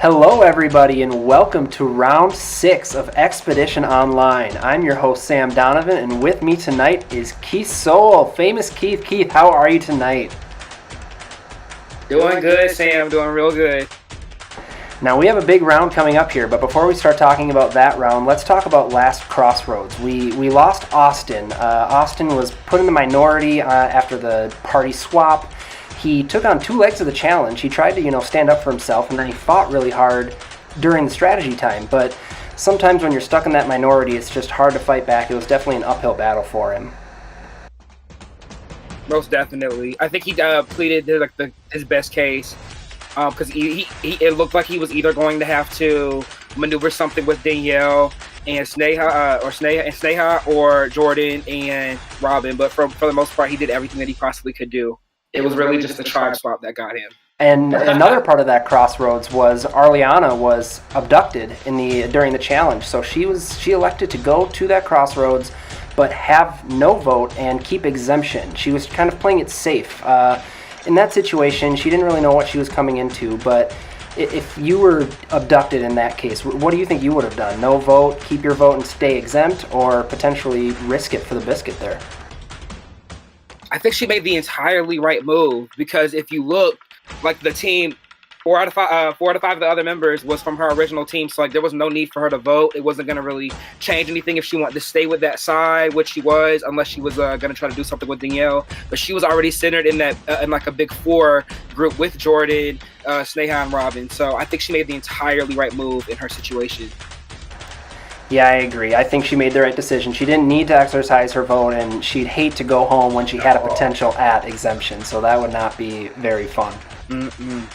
Hello everybody and welcome to round 6 of Expedition Online. I'm your host Sam Donovan and with me tonight is Keith Sowell. Famous Keith. Keith, how are you tonight? Doing good, Sam. Doing real good. Now we have a big round coming up here, but before we start talking about that round, let's talk about last Crossroads. We lost Austin. Austin was put in the minority after the party swap. He took on 2 legs of the challenge. He tried to, stand up for himself, and then he fought really hard during the strategy time. But sometimes when you're stuck in that minority, it's just hard to fight back. It was definitely an uphill battle for him. Most definitely. I think he pleaded his best case because it looked like he was either going to have to maneuver something with Danielle and Sneha or Jordan and Robin. But for the most part, he did everything that he possibly could do. It was really just the tribe swap that got him. And another part of that Crossroads was Arliana was abducted during the challenge. So she elected to go to that Crossroads, but have no vote and keep exemption. She was kind of playing it safe. In that situation, she didn't really know what she was coming into, but if you were abducted in that case, what do you think you would have done? No vote, keep your vote and stay exempt, or potentially risk it for the biscuit there? I think she made the entirely right move because if you look, the team, 4 out of 5 of the other members was from her original team, so there was no need for her to vote. It wasn't going to really change anything if she wanted to stay with that side, which she was, unless she was going to try to do something with Danielle. But she was already centered in that in a big 4 group with Jordan, Sneha, and Robin. So I think she made the entirely right move in her situation. Yeah, I agree. I think she made the right decision. She didn't need to exercise her vote, and she'd hate to go home when she had a potential at exemption, so that would not be very fun. Mm-mm.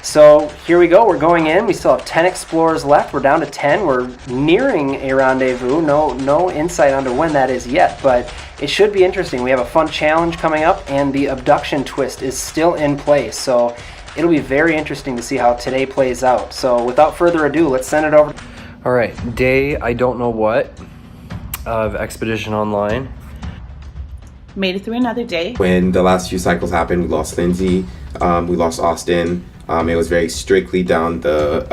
So here we go. We're going in. We still have 10 explorers left. We're down to 10. We're nearing a rendezvous. No insight onto when that is yet, but it should be interesting. We have a fun challenge coming up, and the abduction twist is still in place, so it'll be very interesting to see how today plays out. So without further ado, let's send it over. All right, day I don't know what of Expedition Online. Made it through another day. When the last few cycles happened, we lost Lindsay, we lost Austin. It was very strictly down the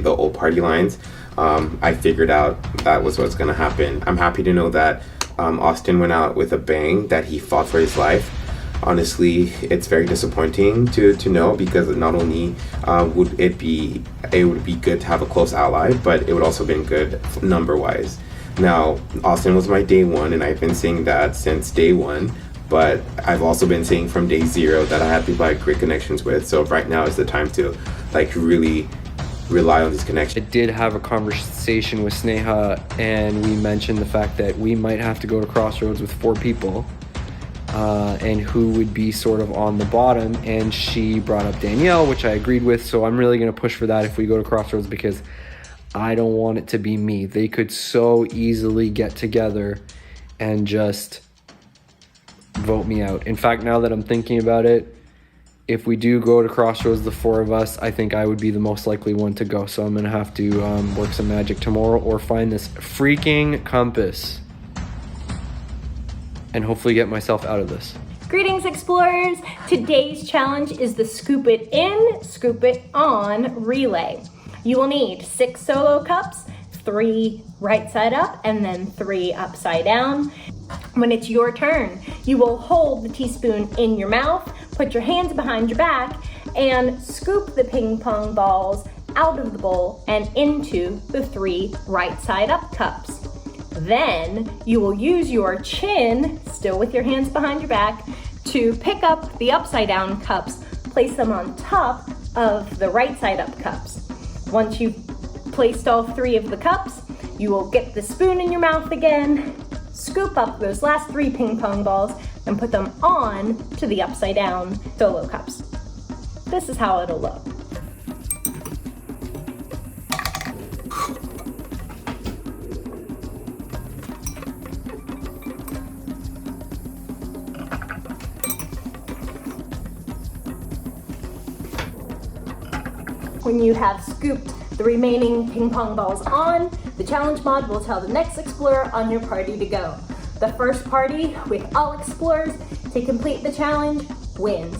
old party lines. I figured out that was what's going to happen. I'm happy to know that Austin went out with a bang, that he fought for his life. Honestly, it's very disappointing to know, because not only would it would be good to have a close ally, but it would also been good number-wise. Now, Austin was my day 1, and I've been saying that since day 1, but I've also been saying from day 0 that I have people I had great connections with. So right now is the time to really rely on these connections. I did have a conversation with Sneha, and we mentioned the fact that we might have to go to Crossroads with 4 people. And who would be sort of on the bottom, and she brought up Danielle, which I agreed with, so I'm really going to push for that if we go to Crossroads, because I don't want it to be me. They could so easily get together and just vote me out. In fact, now that I'm thinking about it, if we do go to Crossroads, the 4 of us, I think I would be the most likely one to go, so I'm going to have to work some magic tomorrow or find this freaking compass and hopefully get myself out of this. Greetings, explorers! Today's challenge is the scoop it in, scoop it on relay. You will need 6 solo cups, 3 right side up, and then 3 upside down. When it's your turn, you will hold the teaspoon in your mouth, put your hands behind your back, and scoop the ping pong balls out of the bowl and into the 3 right side up cups. Then you will use your chin, still with your hands behind your back, to pick up the upside down cups, place them on top of the right side up cups. Once you've placed all 3 of the cups, you will get the spoon in your mouth again, scoop up those last 3 ping pong balls, and put them on to the upside down solo cups. This is how it'll look. When you have scooped the remaining ping pong balls on, the challenge mod will tell the next explorer on your party to go. The first party with all explorers to complete the challenge wins.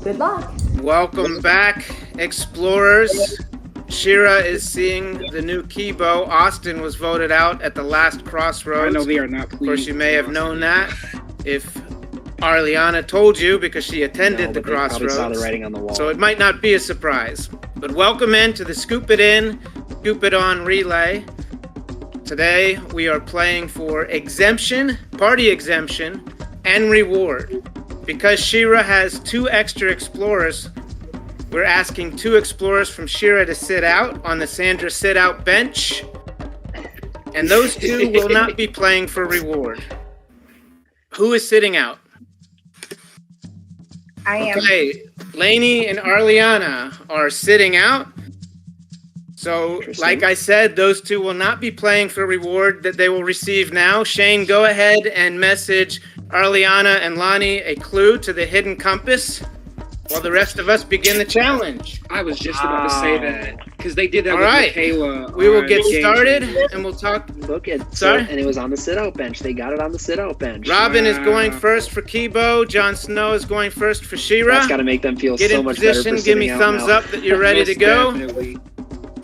Good luck. Welcome back, explorers. Shira is seeing the new Kibo. Austin was voted out at the last crossroads. I know they are not Of pleased. course, you may have known that if Arliana told you because she attended the They probably crossroads. saw the writing on the wall. So it might not be a surprise. But welcome into the Scoop It In, Scoop It On relay. Today we are playing for exemption, party exemption, and reward. Because Shira has 2 extra explorers, we're asking 2 explorers from Shira to sit out on the Sandra sit out bench. And those 2 will not be playing for reward. Who is sitting out? I am. Okay, Lainey and Arliana are sitting out. So, Interesting. like I said, those 2 will not be playing for reward that they will receive now. Shane, go ahead and message Arliana and Lonnie a clue to the hidden compass while the rest of us begin the challenge. I was just about to say that because they did that All with right. Michaela. We will on get Game started Changer. and we'll talk. Look at Sorry? and it was on the sit-out bench. They got it on the sit-out bench. Robin is Wow. going first for Kibo. Jon Snow is going first for Shira. That's got to make them feel Get so in much better position. for Give me sitting out thumbs now. up that you're ready to Most go. definitely.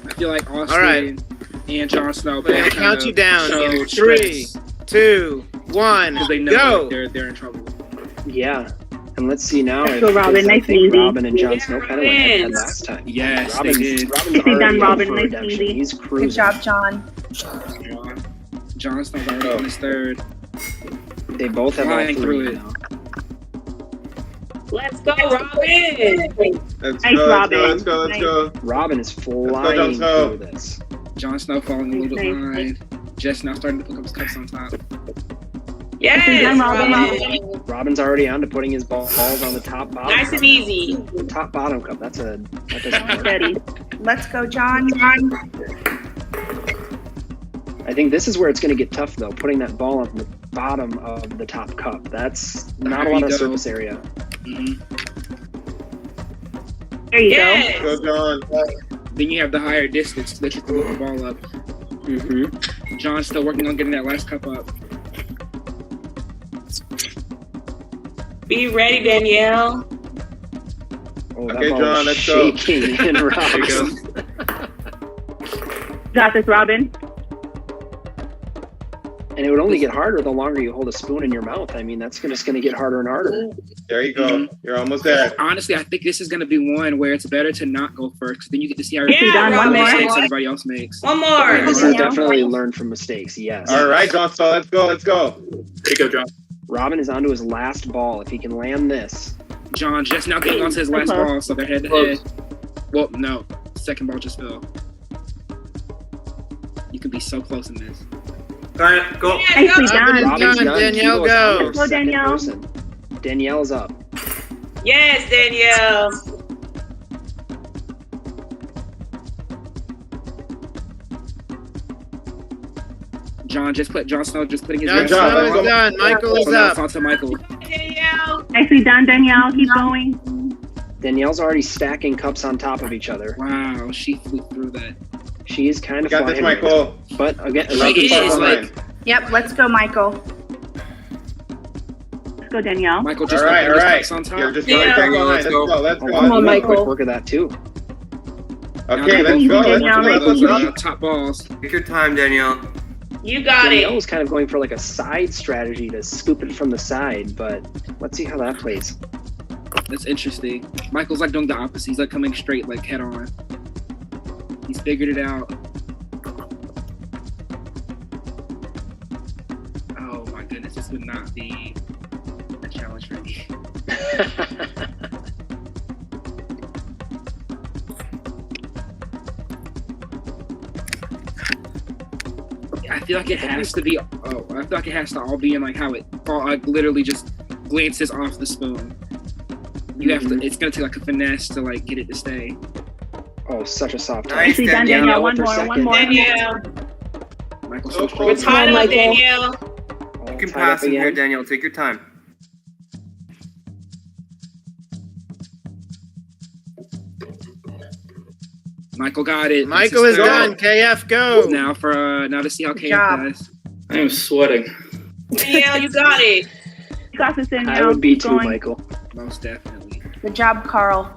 I feel like Austin All right. and Jon Snow. I'm gonna count you down. So 3, 2, 1, because they know go. like, they're in trouble. Yeah. And let's see now. Let's go, Robin. because I Nice think and easy. Robin and Jon Snow kind of went head-to-head last time. Yes, Robin's, they did. Robin's Nicely already done, up Robin. for Nice and redemption. easy. He's Good cruising. job, John. Jon Snow's already on his 3rd. They both have all Flying 3 through it. now. Let's go, Robin. Let's Nice, go, Robin. let's go, let's go. Robin is Jon flying Snow. through this. Jon Snow falling a little bit Nice. behind. Just now starting to pick up his cups on top. Yes, Done, Robin. Robin's already on to putting his balls on the top bottom. Nice and easy. The top bottom cup. That doesn't work. Steady. Let's go, John. I think this is where it's going to get tough, though. Putting that ball on the bottom of the top cup. That's not a higher lot you of go. surface area. There you Let's go. go, John. Then you have the higher distance that you can move the ball up. Mm-hmm. John's still working on getting that last cup up. Be ready, Danielle. Oh, that Okay, ball John, is let's go. shaking in There you Robin's. Got this, Robin. And it would only get harder the longer you hold a spoon in your mouth. I mean, that's just going to get harder and harder. There you go. You're almost there. Honestly, I think this is going to be one where it's better to not go first, 'cause then you get to see how Yeah, how Robin. mistakes everybody else makes. One more. This is definitely learn from mistakes, yes. All right, Jon Snow, let's go, let's go. Here you go, John. Robin is onto his last ball. If he can land this. John just now getting onto his last ball, so they're head to head. Well, no, second ball just fell. You can be so close in this. Go. Nicely done. Robin's done, done. Danielle, Kibo's go. on their Let's go, second Danielle. person. Danielle's up. Yes, Danielle. Jon Snow just putting his Jon last job, Snow let's is go. done. Michael So is now it's up. on to Michael. Danielle. Nicely done, Danielle. Keep going. Danielle's already stacking cups on top of each other. Wow, she flew through that. She is kind You of got this, flying. Michael. But again, She Robin's is, far like- behind. Yep, let's go, Michael. Let's go, Danielle. Michael All just right, put his all right. cups on top. You're just Yeah. right back behind. Let's go, let's Oh, go. wow, Come on, you got quick Michael. work of that too. Okay, let's Easy, go, let's Danielle, go, Michael. let's go. Top balls. Take your time, Danielle. You got Danielle it. was kind of going for like a side strategy to scoop it from the side, but let's see how that plays. That's interesting. Michael's like doing the opposite. He's like coming straight, like head on. He's figured it out. Oh my goodness, this would not be a challenge for me. I feel like it has to be. Oh, I feel like it has to all be in like how it like literally just glances off the spoon. You have to. It's gonna take like a finesse to like get it to stay. Oh, such a soft touch. Nice, Nicely done, Danielle. Danielle. One per more. One second. more. Danielle. Michael's So so close. strong. We're tied up, Michael. Danielle. Oh, You can tied up pass him here, again. Danielle. Take your time. Michael got it. Michael This is third. done. KF, go. Now for now to see how Good KF job. does. I am sweating. Danielle, you got it. You got this, Danielle. I would be Keep too, going. Michael. Most definitely. Good job, Carl.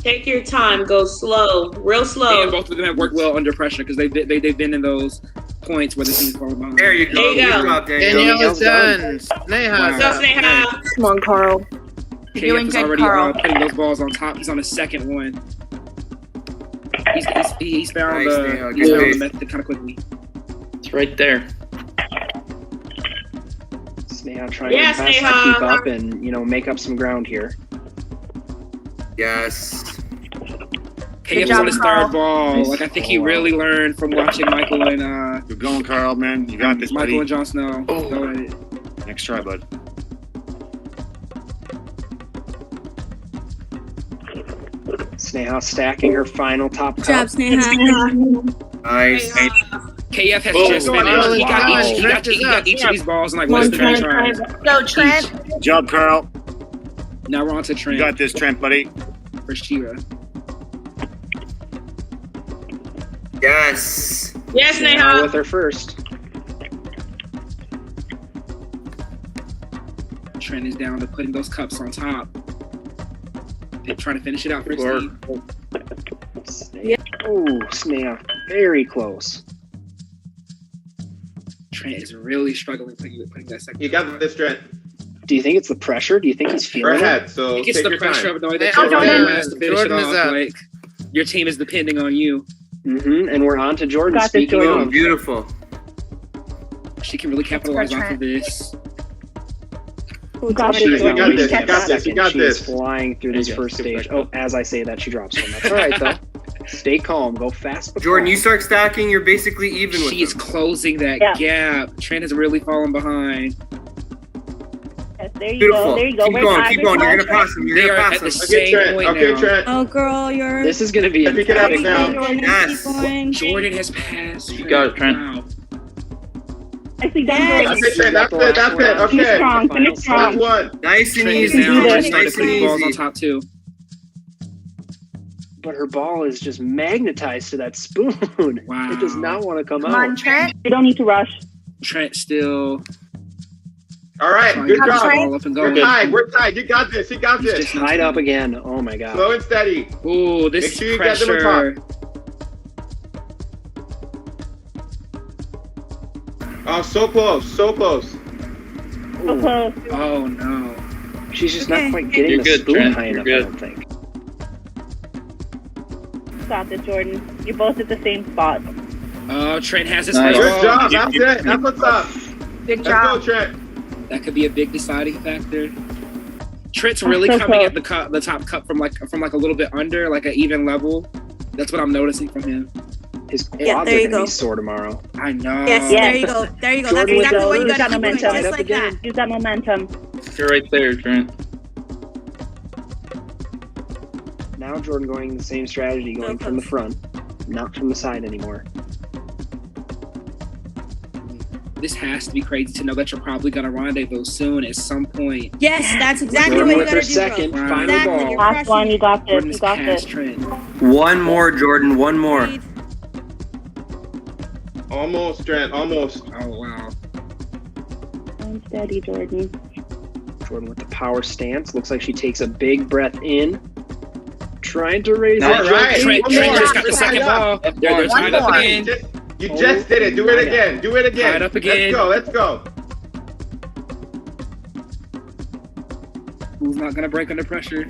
Take your time. Go slow. Real slow. And both of them have worked well under pressure because they've been in those points where the team's falling behind. There you go. There you go. Good job, Danielle is done. Sneha. Go, Sneha. Come on, Carl. KF Doing is good, already Carl. putting those balls on top. He's on his second one. He's found Nice, the Daniel. he's Good found the pace. method kind of quickly. It's right there. Sneha trying Yeah, her best to Sneha. keep up and, make up some ground here. Yes. KF is job, on his Carl. third ball. Nice. Like I think he really learned from watching Michael and Good going, Carl, man. You got this, Michael buddy. and Jon Snow. Oh. Go at it. Next try, bud. Sneha stacking her final top Good job, cup. Sneha. Nice. KF has Oh, just wow. finished. He got Wow. each. He got each of these balls in like less than 10 tries. Go, Trent. Good job, Carl. Now we're on to You Trent got this, Trent, buddy. for Shira. Yes. Yes, Sneha Sneha. with her first. Trent is down to putting those cups on top. They're trying to finish it out for his Or- team. Oh, Sneha, very close. Trent is really struggling putting that second. You got this, Trent. Do you think it's the pressure? Do you think he's Go feeling it? ahead. So It gets take the your pressure time. of knowing that Oh, Jordan Jordan. has to finish Jordan it is off. up. Like your team is depending on you. And we're on to Jordan. Got this, Speaking Jordan. of, Beautiful. She can really capitalize off Trent. of this. Got she's this, not You got wasting this, you a got this, you second. got She is this. flying through this first stage. Oh, as I say that, she drops one. That's all right, though. Stay calm. Go fast. but Jordan, calm. you start stacking, you're basically even with She is them. closing that Yeah. gap. Trent has really fallen behind. Yes, there you Beautiful. go. There you go. Keep We're going, tied. keep We're going. You're tied. gonna pass him. You're They gonna are pass at the him. same Trent. point Okay, now. Trent. Oh, girl, you're. This is going to be Pick it up intense. now. Jordan, Yes. keep going. Jordan has passed. You got it, Trent. Wow. Nicely done, Yes. Jordan. That's it, Trent. That's it. That's it. Finish Okay. strong. Finish Last strong. one. Nice and Trent is easy. now do this. starting to Nice put and the balls on easy. top too. But her ball is just magnetized to that spoon. Wow. It does not want to come Come out. on, Trent. You don't need to rush. Trent still All right. trying Good to get the job. ball up and We're going. tied. We're tied. You got this. You got He's this. just not Tied up stopping. again. Oh, my God. Slow and steady. Ooh, this Make is sure you get them on pressure. Oh, so close. So close. So close. Oh no. She's just Okay. not quite getting You're the good, spoon Trent. high You're enough, good. I don't think. Stop it, Jordan. You're both at the same spot. Oh, Trent has his Nice. first Good ball. job. That's it. That's what's up. Good Let's job. go, Trent. That could be a big deciding factor. Trent's really so coming close. at the top cup from like a little bit under, like an even level. That's what I'm noticing from him. His quads Yeah, there are you going to go. be sore tomorrow. I know. Yes, Yeah. there you go. There you go. That's Jordan with exactly what you those. got to keep doing. Momentum. Just Up like again. that. Use that momentum. You're right there, Trent. Now Jordan going the same strategy, going from the front, not from the side anymore. This has to be crazy to know that you're probably gonna rendezvous soon at some point. Yes, that's exactly Jordan what you with got her to do, second, bro. final Exactly. ball. You're Last crushing one. You it. got this. Jordan You is got past this. Trent. One more, Jordan. One more. Almost, Trent. Almost. Oh wow. I'm steady, Jordan. Jordan with the power stance. Looks like she takes a big breath in. Trying to raise Nice. it. All right. Trent, One Trent more. just got the We're second tied up. ball. They're One tied up more. again. You just did it. Do it again. Do it again. Tied up again. Let's go. Who's not gonna break under pressure?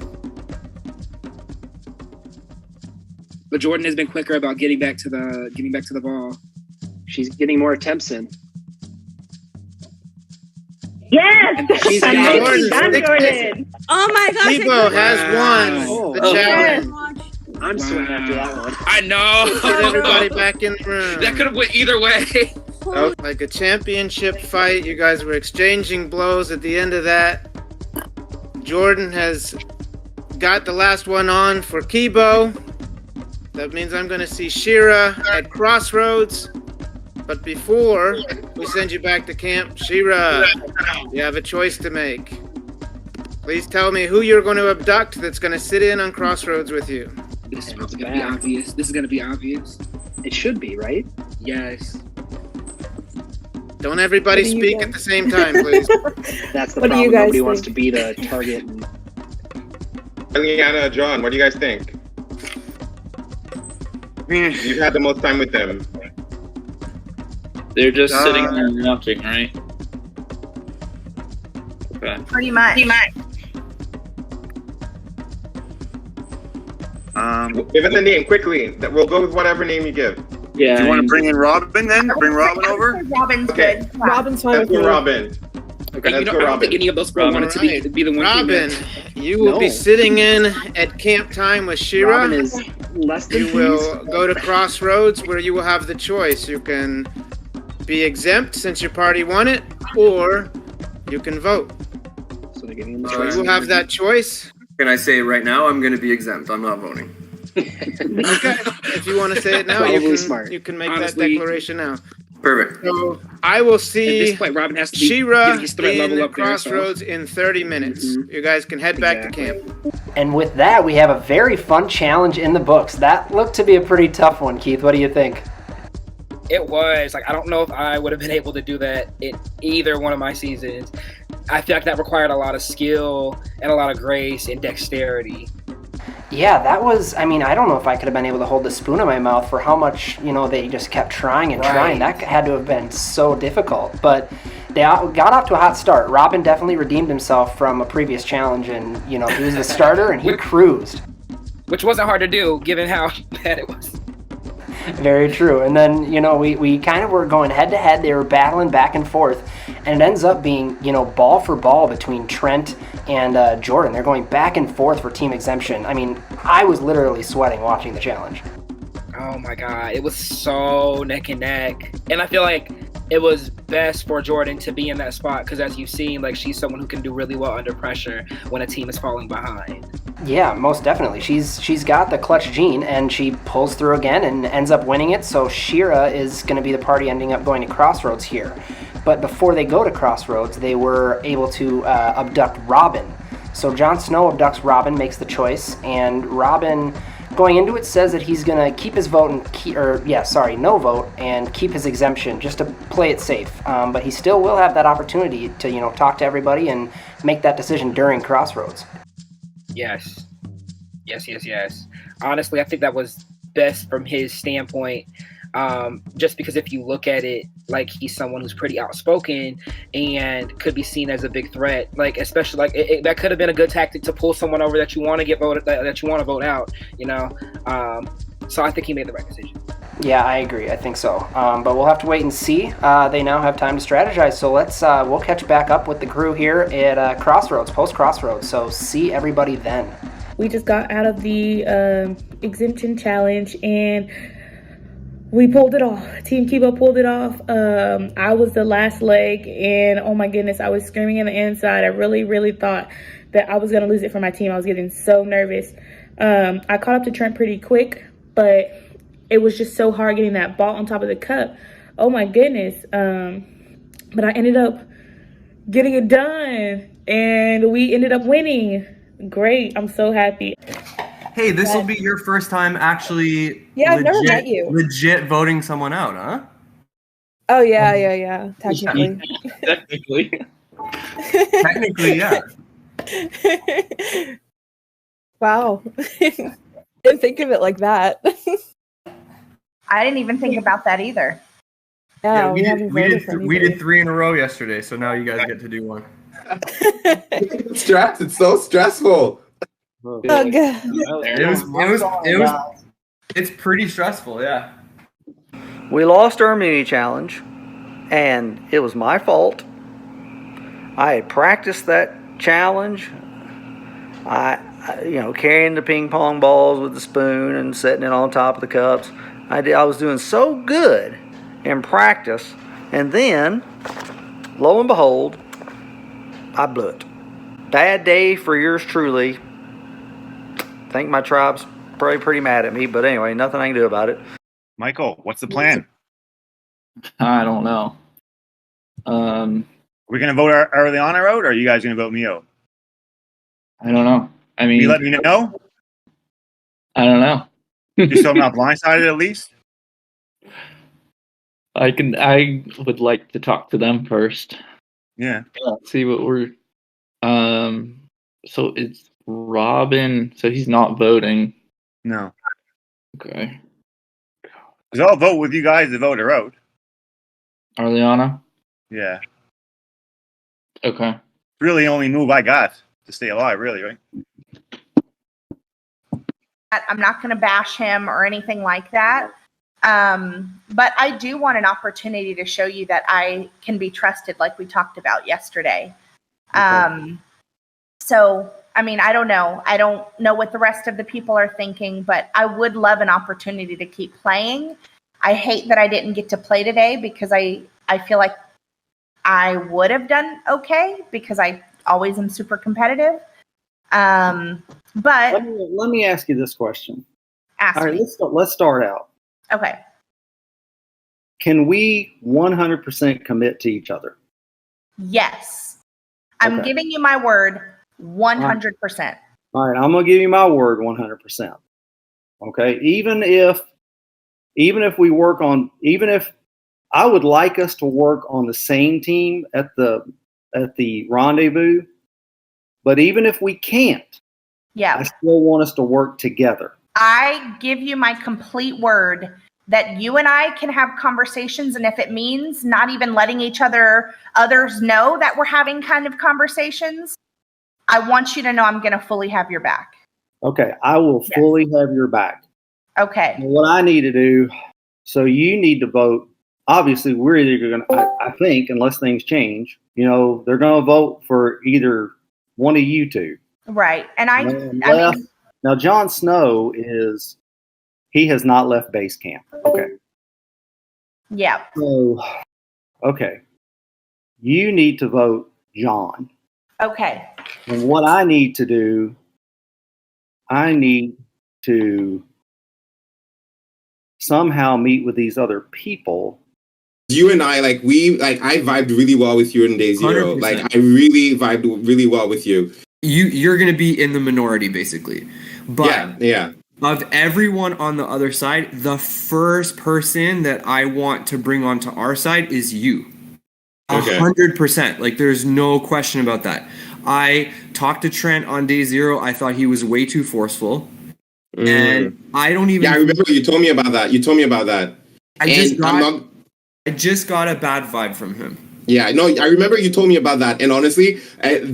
But Jordan has been quicker about getting back to the ball. She's getting more attempts in. Yes! She's got Nicely it. done, Jordan. Oh my gosh. I Tebow couldn't has won Oh, the oh, challenge. I'm sweating after that one. I know. Put everybody back in the room. That could have went either way. Like a championship fight. You guys were exchanging blows at the end of that. Jordan has got the last one on for Kibo. That means I'm going to see Shira at Crossroads. But before we send you back to camp, Shira, you have a choice to make. Please tell me who you're going to abduct that's going to sit in on Crossroads with you. This is probably gonna be obvious. This is gonna be obvious. It should be, right? Yes. Don't everybody speak at the same time, please. That's the What do you problem. guys Nobody wants think? to be the target. And Eliana, John, what do you guys think? You've had the most time with them. They're just sitting there watching, right? Okay. Pretty much. Give us a name quickly. We'll go with whatever name you give. Yeah. Do you want to bring in Robin then? Bring Robin over? Robin's good. Robin's fine Let's with go me. Robin. Okay, Let's go I don't Robin. think any of those four wanted to be the one. Robin, you will be sitting in at camp time with Shira. Robin is less than You will go to Crossroads where you will have the choice. You can be exempt since your party won it, or you can vote. So they're giving him the So choice. you will have that choice. Can I say right now? I'm going to be exempt. I'm not voting. Okay. If you want to say it now, Probably smart. you can make Honestly, that declaration now. Perfect. So I will At see this point, Robin has to be Shira getting his threat level in up there. So. Crossroads in 30 minutes. You guys can head back to camp. And with that, we have a very fun challenge in the books. That looked to be a pretty tough one, Keith. What do you think? It was like I don't know if I would have been able to do that in either one of my seasons. I feel like that required a lot of skill and a lot of grace and dexterity. Yeah, that was, I mean, I don't know if I could have been able to hold the spoon in my mouth for how much, they just kept trying and trying. That had to have been so difficult. But they got off to a hot start. Robin definitely redeemed himself from a previous challenge, and, he was the starter, and he cruised. Which wasn't hard to do, given how bad it was. Very true. And then, we kind of were going head-to-head. They were battling back and forth. And it ends up being, ball for ball between Trent and Jordan. They're going back and forth for team exemption. I mean, I was literally sweating watching the challenge. Oh my god, it was so neck and neck. And I feel like it was best for Jordan to be in that spot because as you've seen, like she's someone who can do really well under pressure when a team is falling behind. Yeah, most definitely. She's got the clutch gene, and she pulls through again and ends up winning it. So Shira is going to be the party ending up going to Crossroads here. But before they go to Crossroads, they were able to abduct Robin. So Jon Snow abducts Robin, makes the choice, and Robin, going into it, says that he's going to keep his vote and no vote, and keep his exemption just to play it safe. But he still will have that opportunity to talk to everybody and make that decision during Crossroads. Yes. Honestly, I think that was best from his standpoint. Just because if you look at it, like he's someone who's pretty outspoken and could be seen as a big threat. Like especially like that could have been a good tactic to pull someone over that you want to get voted, that you want to vote out. So I think he made the right decision. Yeah, I agree. I think so. But we'll have to wait and see. They now have time to strategize. So we'll catch back up with the crew here at Crossroads, post Crossroads. So see everybody then. We just got out of the exemption challenge and we pulled it off. Team Kibo pulled it off. I was the last leg, and oh my goodness, I was screaming on the inside. I really, really thought that I was going to lose it for my team. I was getting so nervous. I caught up to Trent pretty quick, but it was just so hard getting that ball on top of the cup. Oh my goodness. But I ended up getting it done, and we ended up winning. Great. I'm so happy. Hey, this will be your first time actually I've never met you. legit voting someone out, huh? Oh, yeah. Technically. Technically, yeah. Wow. Didn't think of it like that. I didn't even think about that either. Yeah, we did 3 in a row yesterday, so now you guys get to do one. It's so stressful. Oh, God. It's pretty stressful, yeah. We lost our mini challenge, and it was my fault. I had practiced that challenge. I carrying the ping pong balls with the spoon and setting it on top of the cups. I was doing so good in practice, and then, lo and behold, I blew it. Bad day for yours truly. I think my tribe's probably pretty mad at me, but anyway, nothing I can do about it. Michael, what's the plan? I don't know. We're gonna vote Ariana out, or are you guys gonna vote me out? I don't know. I mean, you let me know. I don't know. Just so I'm not blindsided, at least. I would like to talk to them first. Yeah. See what we're. So it's Robin. So he's not voting. No. Okay. Because I'll vote with you guys to vote her out. Arliana? Yeah. Okay. Really, the only move I got to stay alive, really, right? I'm not going to bash him or anything like that. But I do want an opportunity to show you that I can be trusted, like we talked about yesterday. So, I mean, I don't know. I don't know what the rest of the people are thinking, but I would love an opportunity to keep playing. I hate that I didn't get to play today because I feel like I would have done okay because I always am super competitive. But let me ask you this question. Ask All right, me. let's start out. Okay. Can we 100% commit to each other? Yes. I'm Okay. giving you my word 100%. All right, I'm gonna give you my word 100%. Okay, even if we work on, even if I would like us to work on the same team at the rendezvous, but even if we can't, Yeah. I still want us to work together. I give you my complete word that you and I can have conversations, and if it means not even letting others know that we're having kind of conversations, I want you to know I'm going to fully have your back. Okay, I will fully have your back. Okay. And what I need to do, so you need to vote. Obviously, we're either going to, I think, unless things change, they're going to vote for either one of you two. Right. And I mean, now, Jon Snow he has not left base camp. Okay. Yeah. So, okay. You need to vote John. Okay. And what I need to do, I need to somehow meet with these other people. You and I, I vibed really well with you in day 0. 100%. Like, I really vibed really well with you. You're gonna be in the minority basically, but yeah. Of everyone on the other side, the first person that I want to bring onto our side is you. 100%. Like, there's no question about that. I talked to Trent on day 0. I thought he was way too forceful, and I don't even. Yeah, I remember you told me about that. I just got a bad vibe from him. Yeah, no, I remember you told me about that. And honestly,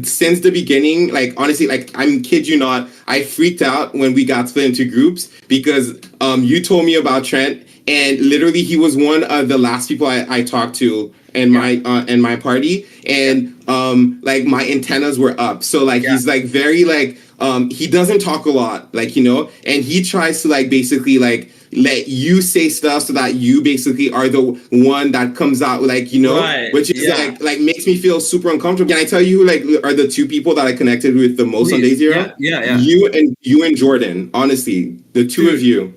since the beginning, I'm kid you not, I freaked out when we got split into groups because you told me about Trent, and literally he was one of the last people I talked to in my party, and my antennas were up. So he's very he doesn't talk a lot, and he tries to basically let you say stuff so that you basically are the one that comes out Right. which is makes me feel super uncomfortable. Can I tell you who are the 2 people that I connected with the most on day 0? Yeah. You and Jordan, honestly, the 2 of you.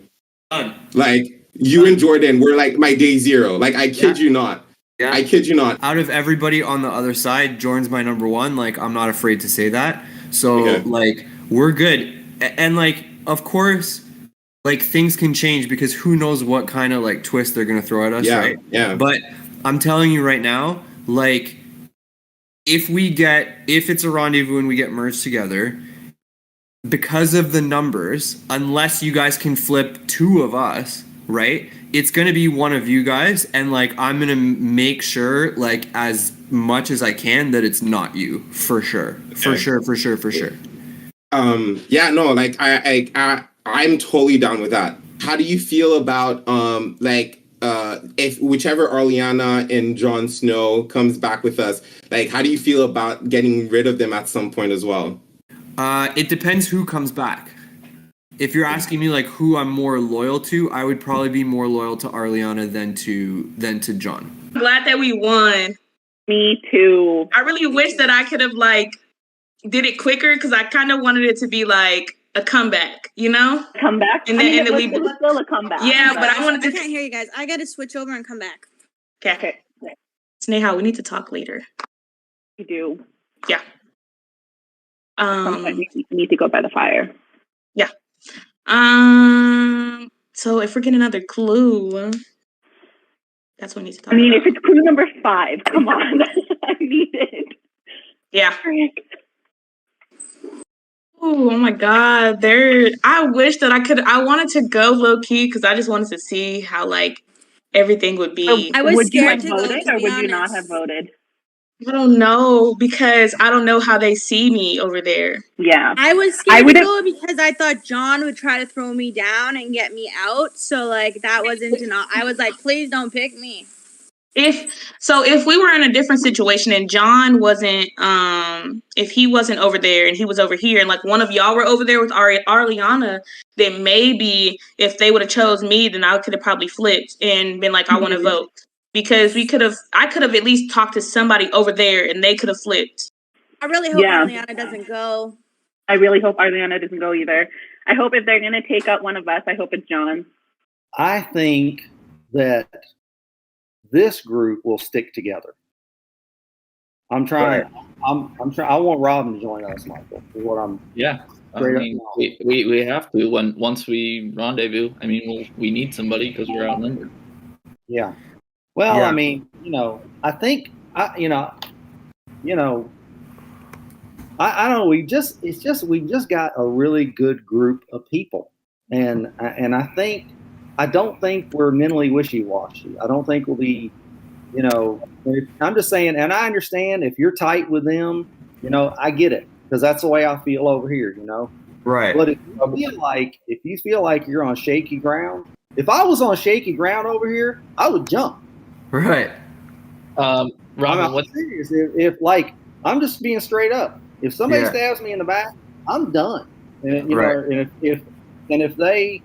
You and Jordan were my day 0. I kid you not. Yeah. I kid you not. Out of everybody on the other side, Jordan's my number 1. I'm not afraid to say that. So we're good. And of course, things can change because who knows what kind of twist they're gonna throw at us, right? Yeah. But I'm telling you right now, if it's a rendezvous and we get merged together, because of the numbers, unless you guys can flip 2 of us, right? It's gonna be one of you guys, and I'm gonna make sure as much as I can that it's not you, for sure. For sure. Yeah, no, I'm totally down with that. How do you feel about if whichever Arliana and Jon Snow comes back with us, how do you feel about getting rid of them at some point as well? It depends who comes back. If you're asking me who I'm more loyal to, I would probably be more loyal to Arliana than to John. I'm glad that we won. Me too. I really wish that I could have did it quicker because I kind of wanted it to be a comeback, Comeback? And then it was still a comeback. Yeah, but I wanted to. I can't hear you guys. I gotta switch over and come back. Okay. Sneha, we need to talk later. We do. Yeah. We need to go by the fire. Yeah. So if we're getting another clue, that's what we need to talk about. If it's clue number 5, come on. I need it. Yeah. Oh my God. I wish that I wanted to go low key because I just wanted to see how like everything would be. I was Would you scared have to go, voted to or be would you not have honest. voted? I don't know because I don't know how they see me over there. Yeah. I was I scared would to have. go because I thought John would try to throw me down and get me out. So like that wasn't enough. I was like, please don't pick me. If we were in a different situation and John wasn't if he wasn't over there and he was over here and like one of y'all were over there with Ariana, then maybe if they would have chose me, then I could have probably flipped and been like, I want to vote. Because I could have at least talked to somebody over there and they could have flipped. I really hope Arliana doesn't go. I really hope Ariana doesn't go either. I hope if they're going to take out one of us, I hope it's John. I think that this group will stick together. I'm trying. I'm trying. I want Robin to join us, Michael. Is what I'm. Yeah. I mean, we have to once we rendezvous. I mean, we need somebody because we're outnumbered. Yeah. Well, Yeah. I mean, I think I don't know. We just got a really good group of people, and I don't think we're mentally wishy-washy. I don't think we'll be, I'm just saying, and I understand if you're tight with them, I get it because that's the way I feel over here, Right. But if you feel like you're on shaky ground, if I was on shaky ground over here, I would jump. Right. Robin, I'm serious. If I'm just being straight up. If somebody Yeah. stabs me in the back, I'm done. And Right. and if they,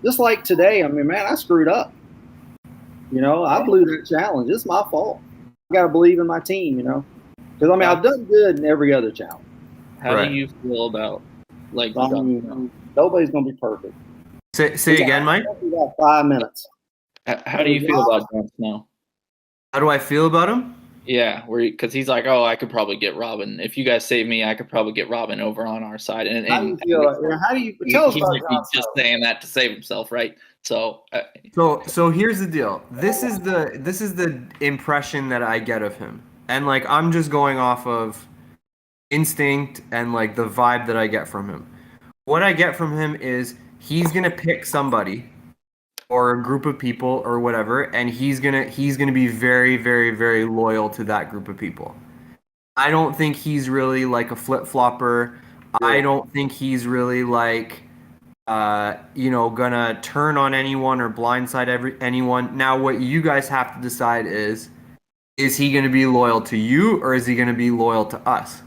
just like today, I mean, man, I screwed up. I blew that challenge. It's my fault. I got to believe in my team. Because I mean, I've done good in every other challenge. How do you feel about nobody's gonna be perfect. Say again, Mike. We got 5 minutes. How do you feel about Jon Snow? How do I feel about him? Yeah, because he's like, oh, I could probably get Robin. If you guys save me, I could probably get Robin over on our side. And How do you feel? How do you tell us he's about like, Jon he's just saying that to save himself, right? So, So here's the deal. This is the impression that I get of him, and like I'm just going off of instinct and like the vibe that I get from him. What I get from him is he's gonna pick somebody or a group of people or whatever, and he's gonna be very, very, very loyal to that group of people. I don't think he's really like a flip-flopper. I don't think he's really like gonna turn on anyone or blindside anyone. Now what you guys have to decide is he gonna be loyal to you or is he gonna be loyal to us?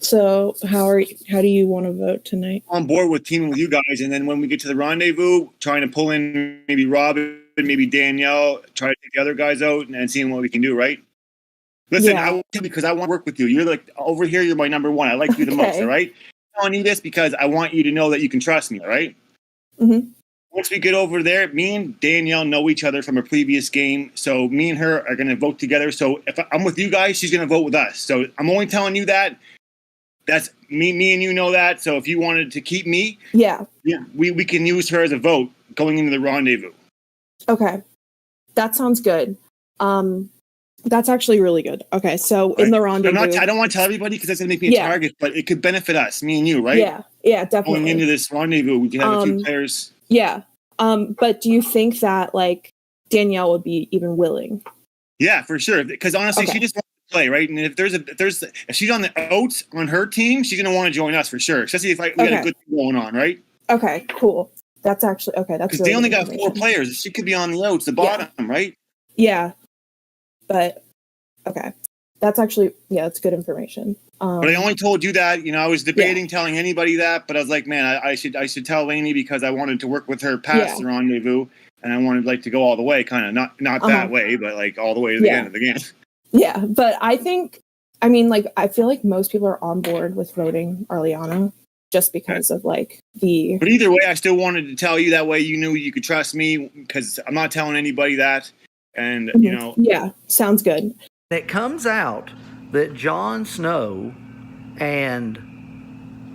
So how do you want to vote tonight? On board with teaming with you guys, and then when we get to the rendezvous, trying to pull in maybe Robin, maybe Danielle, try to take the other guys out and seeing what we can do, right? Listen, Yeah. I want to because I want to work with you. You're like over here, you're my number one. I like you the most, all right? I'm telling you this because I want you to know that you can trust me, all right? Mm-hmm. Once we get over there, me and Danielle know each other from a previous game, so me and her are going to vote together. So if I'm with you guys, she's going to vote with us. So I'm only telling you that. That's me and you know that. So if you wanted to keep me, Yeah. we can use her as a vote going into the rendezvous. Okay. That sounds good. That's actually really good. Okay, so in the rendezvous. I don't want to tell everybody because that's going to make me a target, but it could benefit us, me and you, right? Yeah, definitely. Going into this rendezvous, we can have a few players. Yeah. But do you think that like Danielle would be even willing? Yeah, for sure. Because honestly, she just wants to play, right? And if she's on the outs on her team, she's going to want to join us for sure. Especially if we got a good thing going on, right? Okay, cool. That's actually okay. That's because they only got 4 players. She could be on the outs, the bottom, right? Yeah, but okay, that's actually that's good information. But I only told you that. I was debating telling anybody that, but I was like, man, I should tell Lainey because I wanted to work with her past the rendezvous, and I wanted to go all the way, kind of not that way, but like all the way to the end of the game. Yeah, but I feel like most people are on board with voting Arliana. Just because of like the. But either way, I still wanted to tell you that way you knew you could trust me because I'm not telling anybody that, and Yeah, sounds good. It comes out that Jon Snow and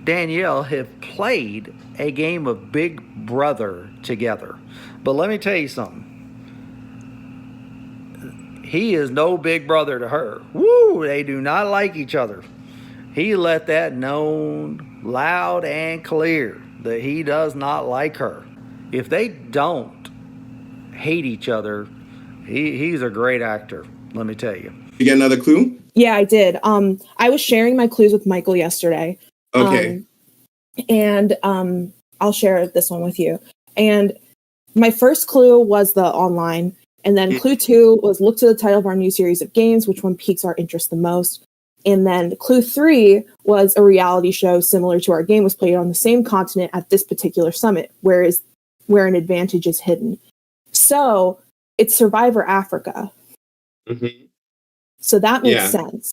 Danielle have played a game of Big Brother together, but let me tell you something. He is no big brother to her. Woo! They do not like each other. He let that known loud and clear that he does not like her. If they don't hate each other, he's a great actor, let me tell you. You get another clue? Yeah, I did. I was sharing my clues with Michael yesterday. Okay. And I'll share this one with you. And my first clue was the online. And then clue 2 was look to the title of our new series of games, which one piques our interest the most. And then clue 3 was a reality show similar to our game was played on the same continent at this particular summit, where an advantage is hidden. So it's Survivor Africa. Mm-hmm. So that makes sense.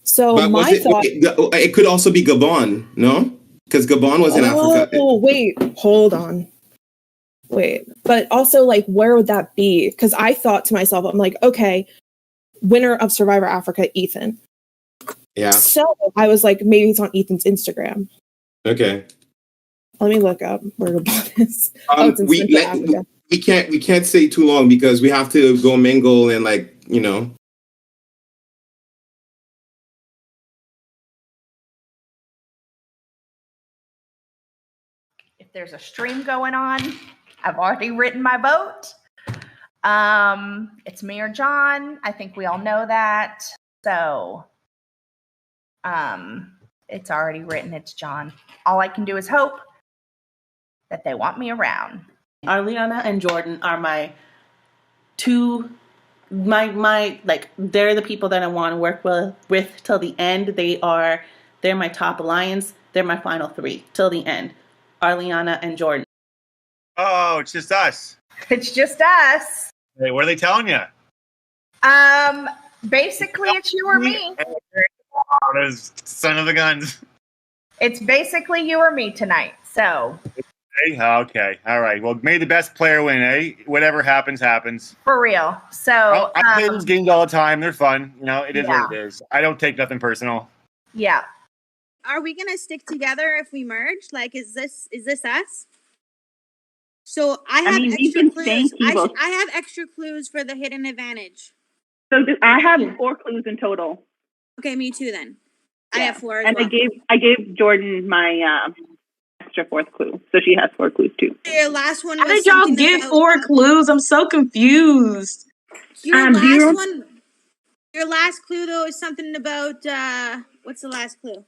So But my thought... it could also be Gabon, no? Because Gabon was in Africa. Oh, wait, hold on. Wait, but also, like, where would that be? Because I thought to myself, I'm like, okay, winner of Survivor Africa, Ethan. Yeah. So I was like, maybe it's on Ethan's Instagram. Okay. Let me look up where Gabon is. It's in Central Africa. We can't stay too long because we have to go mingle and, like, you know. If there's a stream going on, I've already written my vote. It's me or John. I think we all know that. So it's already written. It's John. All I can do is hope that they want me around. Arliana and Jordan are my two, like, they're the people that I want to work with till the end. They're my top alliance. They're my final 3 till the end. Arliana and Jordan. Oh, it's just us. It's just us. Hey, what are they telling you? Basically, it's you or me. Son of the guns. It's basically you or me tonight. So. Hey, okay, all right. Well, may the best player win, eh? Whatever happens, happens. For real. So I play these games all the time. They're fun. You know, it is what it is. I don't take nothing personal. Yeah. Are we gonna stick together if we merge? Like, is this us? So I have extra clues. I have extra clues for the hidden advantage. So I have 4 clues in total. Okay, me too then. I have 4 as and well. I gave Jordan my extra 4th clue, so she has 4 clues too. Your last one. How did y'all get 4 clues? I'm so confused. Your last clue though is something about what's the last clue?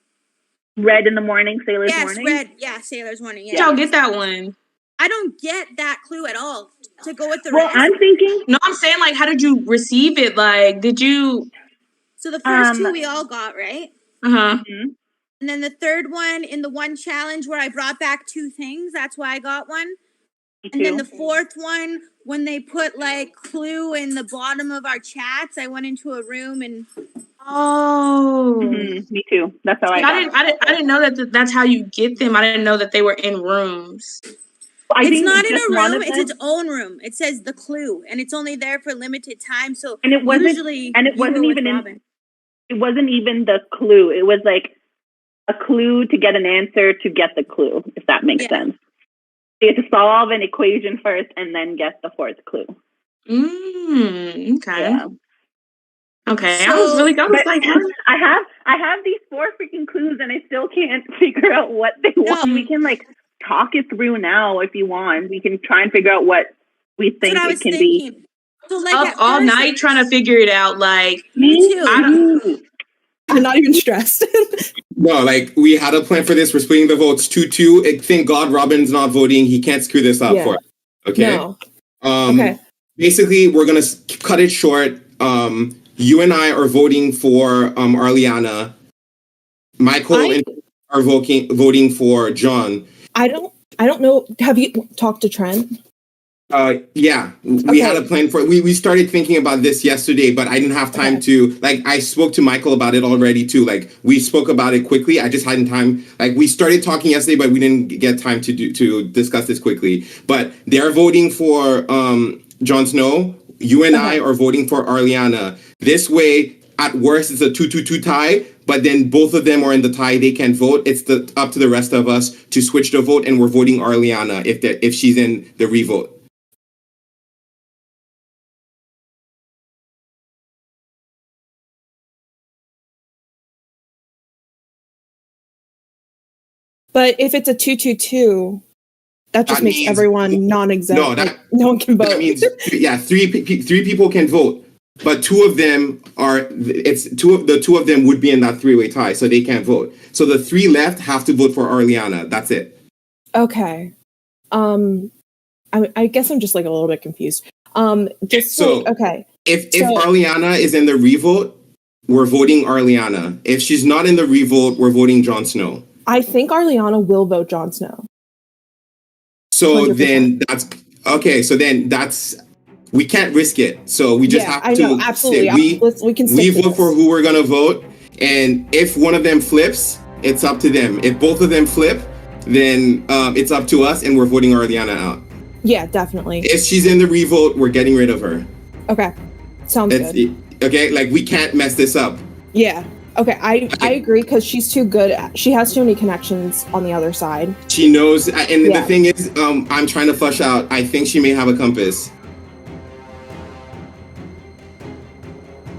Red in the morning, sailor's morning. Yes, red. Yeah, sailor's morning. Yeah. Did y'all get that one? I don't get that clue at all. To go with the rest. I'm thinking. No, I'm saying, like, how did you receive it? Like, did you? So the first 2 we all got, right? Mm-hmm. And then the third one in the one challenge where I brought back 2 things, that's why I got one. And then the 4th one, when they put like clue in the bottom of our chats, I went into a room and. Oh. Me too. That's how I didn't know that that's how you get them. I didn't know that they were in rooms. It's not in a room. It's its own room. It says the clue, and it's only there for limited time. So it wasn't even the clue. It was like a clue to get an answer to get the clue, if that makes sense. You have to solve an equation first and then get the 4th clue. Okay. Yeah. Okay. I was like, I have these 4 freaking clues and I still can't figure out what they want. We can like talk it through now if you want. We can try and figure out what we think it can be. So like up all night trying to figure it out. Like, me too. I'm not even stressed. No, like, we had a plan for this. We're splitting the votes 2-2. Thank God Robin's not voting. He can't screw this up for us. Okay? No. Okay. Basically, we're going to cut it short. You and I are voting for Arliana. Michael are voting for John. I don't know. Have you talked to Trent? Yeah, we had a plan for it. We started thinking about this yesterday, but I didn't have time to, like, I spoke to Michael about it already too. Like, we spoke about it quickly. I just hadn't time. Like, we started talking yesterday, but we didn't get time to discuss this quickly. But they're voting for Jon Snow. You and I are voting for Arliana. This way, at worst, it's a 2-2-2 tie. But then both of them are in the tie. They can vote. It's up to the rest of us to switch the vote, and we're voting Arliana if she's in the revote. But if it's a 2-2-2, that just makes means- everyone non-exempt. No, no one can vote. That means three people can vote, but two of them would be in that three-way tie, so they can't vote. So the three left have to vote for Arliana. That's it. Okay. I guess I'm just like a little bit confused. Okay. If Arliana is in the revote, we're voting Arliana. If she's not in the revote, we're voting Jon Snow. I think Arliana will vote Jon Snow. So 100%. then that's okay. So then we can't risk it. So we just have to. I know, absolutely. We can. We vote for who we're gonna vote, and if one of them flips, it's up to them. If both of them flip, then it's up to us, and we're voting Arliana out. Yeah, definitely. If she's in the revote, we're getting rid of her. Okay, sounds good. Okay, like we can't mess this up. Yeah. Okay, I agree because she's too good. She has too many connections on the other side. She knows, and the thing is, I'm trying to flush out. I think she may have a compass.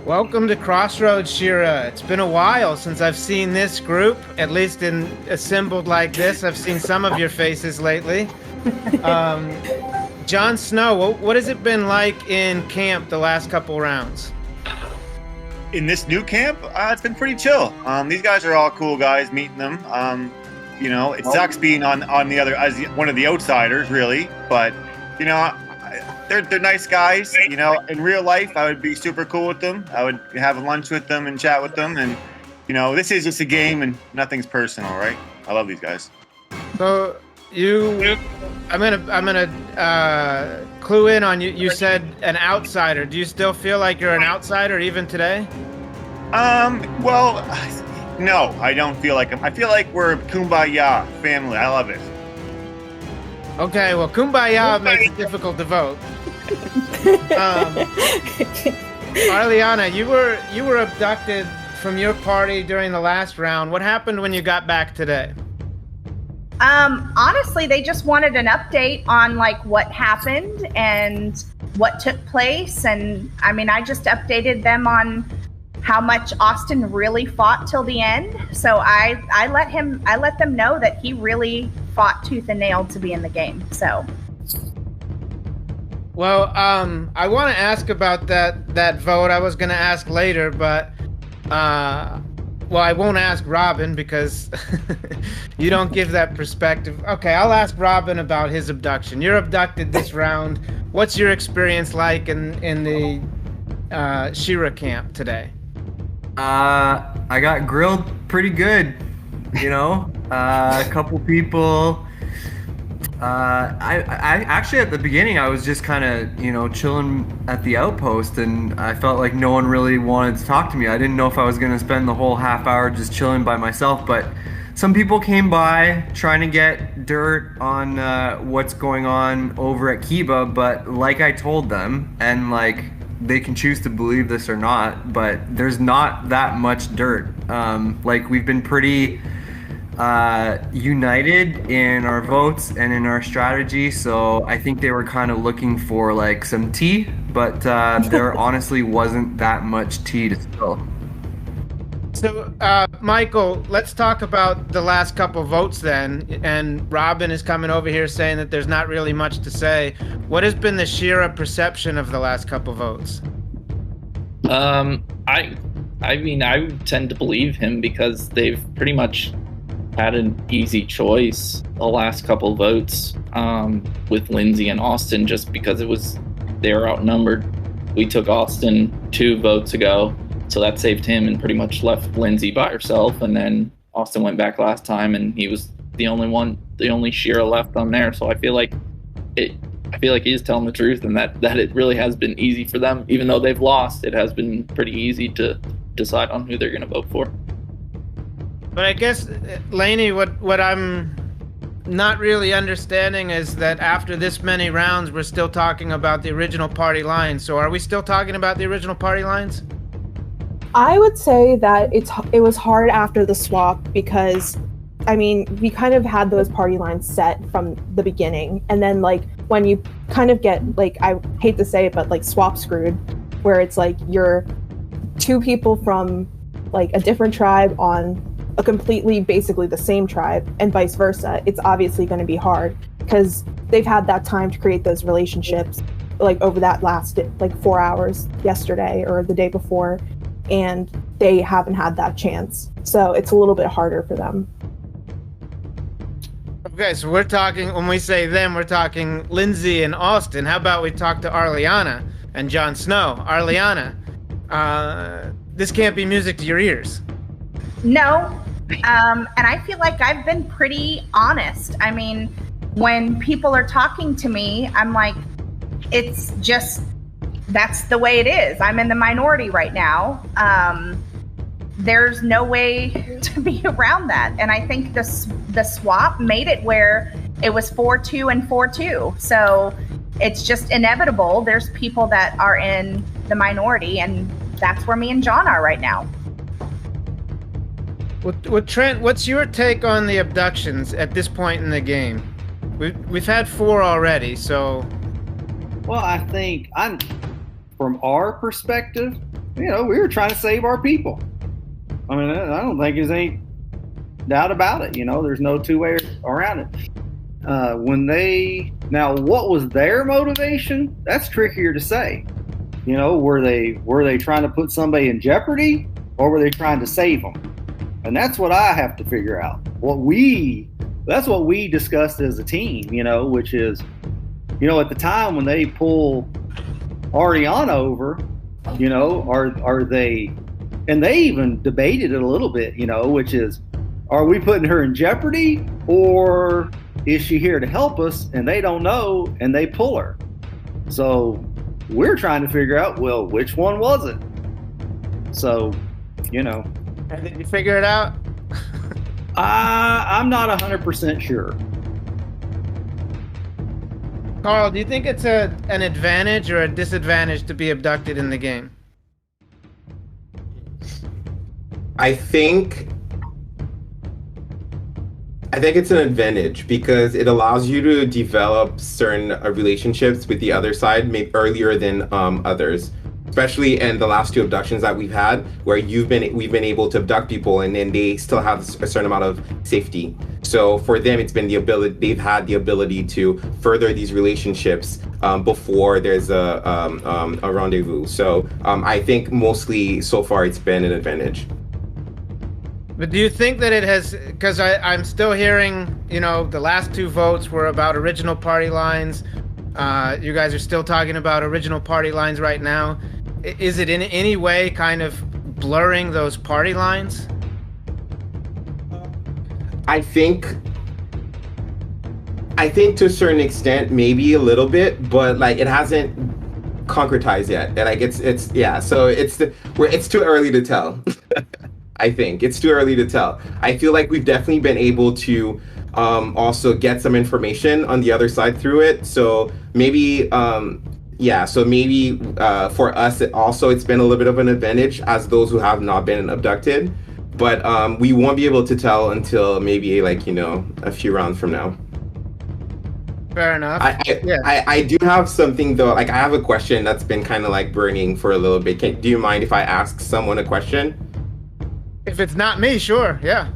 Welcome to Crossroads, Shira. It's been a while since I've seen this group, at least assembled like this. I've seen some of your faces lately. Jon Snow, what has it been like in camp the last couple rounds? In this new camp, it's been pretty chill. These guys are all cool guys, meeting them. It sucks being on the other, as one of the outsiders, really. But, they're nice guys. In real life, I would be super cool with them. I would have lunch with them and chat with them. And, this is just a game and nothing's personal, right? I love these guys. So I'm gonna clue in on you. You said an outsider. Do you still feel like you're an outsider even today? Well, no, I don't feel like I feel like we're a kumbaya family. I love it. Okay, well, kumbaya makes it difficult to vote. Arliana, you were abducted from your party during the last round. What happened when you got back today? Honestly, they just wanted an update on like what happened and what took place. And I just updated them on how much Austin really fought till the end. So I let them know that he really fought tooth and nail to be in the game. So. Well, I want to ask about that vote. I was going to ask later, but I won't ask Robin because you don't give that perspective. Okay, I'll ask Robin about his abduction. You're abducted this round. What's your experience like in the Shira camp today? I got grilled pretty good, a couple people. I actually at the beginning I was just kind of chilling at the outpost, and I felt like no one really wanted to talk to me. I didn't know if I was gonna spend the whole half hour just chilling by myself, but some people came by trying to get dirt on what's going on over at Kiba. But like I told them, and like they can choose to believe this or not, but there's not that much dirt. Like we've been pretty united in our votes and in our strategy, so I think they were kind of looking for like some tea, but there honestly wasn't that much tea to spill. So, Michael, let's talk about the last couple votes then. And Robin is coming over here saying that there's not really much to say. What has been the Shira perception of the last couple votes? I tend to believe him because they've pretty much had an easy choice the last couple votes with Lindsay and Austin, just because they were outnumbered. We took Austin 2 votes ago, so that saved him and pretty much left Lindsay by herself. And then Austin went back last time, and he was the only Shira left on there. So I feel like he's telling the truth, and that it really has been easy for them, even though they've lost. It has been pretty easy to decide on who they're going to vote for. But I guess, Lainey, what I'm not really understanding is that after this many rounds, we're still talking about the original party lines. So are we still talking about the original party lines? I would say that it was hard after the swap because, we kind of had those party lines set from the beginning. And then, like, when you kind of get, like, I hate to say it, but, like, swap screwed, where it's like you're 2 people from, like, a different tribe on a completely, basically the same tribe, and vice versa, it's obviously going to be hard because they've had that time to create those relationships, like over that last like 4 hours yesterday or the day before, and they haven't had that chance. So it's a little bit harder for them. Okay, so we're talking, when we say them, we're talking Lindsay and Austin. How about we talk to Arliana and Jon Snow? Arliana, this can't be music to your ears. No, and I feel like I've been pretty honest. I mean, when people are talking to me, I'm like, it's just, that's the way it is. I'm in the minority right now. There's no way to be around that. And I think the swap made it where it was 4-2 and 4-2. So it's just inevitable. There's people that are in the minority, and that's where me and John are right now. Well, Trent, what's your take on the abductions at this point in the game? We've had 4 already, so... Well, I think from our perspective, we were trying to save our people. I mean, I don't think there's any doubt about it. There's no two way around it. Now, what was their motivation? That's trickier to say. Were they trying to put somebody in jeopardy, or were they trying to save them? And that's what I have to figure out. That's what we discussed as a team. Which is, at the time when they pull Ariana over, are they? And they even debated it a little bit, which is, are we putting her in jeopardy, or is she here to help us and they don't know and they pull her? So we're trying to figure out, well, which one was it? So, And did you figure it out? I'm not 100% sure. Carl, do you think it's an advantage or a disadvantage to be abducted in the game? I think it's an advantage because it allows you to develop certain relationships with the other side maybe earlier than others, especially in the last 2 abductions that we've had, where we've been able to abduct people and then they still have a certain amount of safety. So for them, it's been they've had the ability to further these relationships before there's a rendezvous. So I think mostly so far it's been an advantage. But do you think that it has, because I'm still hearing, the last 2 votes were about original party lines. You guys are still talking about original party lines right now. Is it in any way kind of blurring those party lines? I think to a certain extent, maybe a little bit, but like it hasn't concretized yet. And like it's yeah, so it's too early to tell. I think it's too early to tell. I feel like we've definitely been able to also get some information on the other side through it. So maybe, for us, it's been a little bit of an advantage as those who have not been abducted. But we won't be able to tell until maybe a few rounds from now. Fair enough. I do have something though. Like I have a question that's been kind of like burning for a little bit. Do you mind if I ask someone a question? If it's not me, sure, yeah.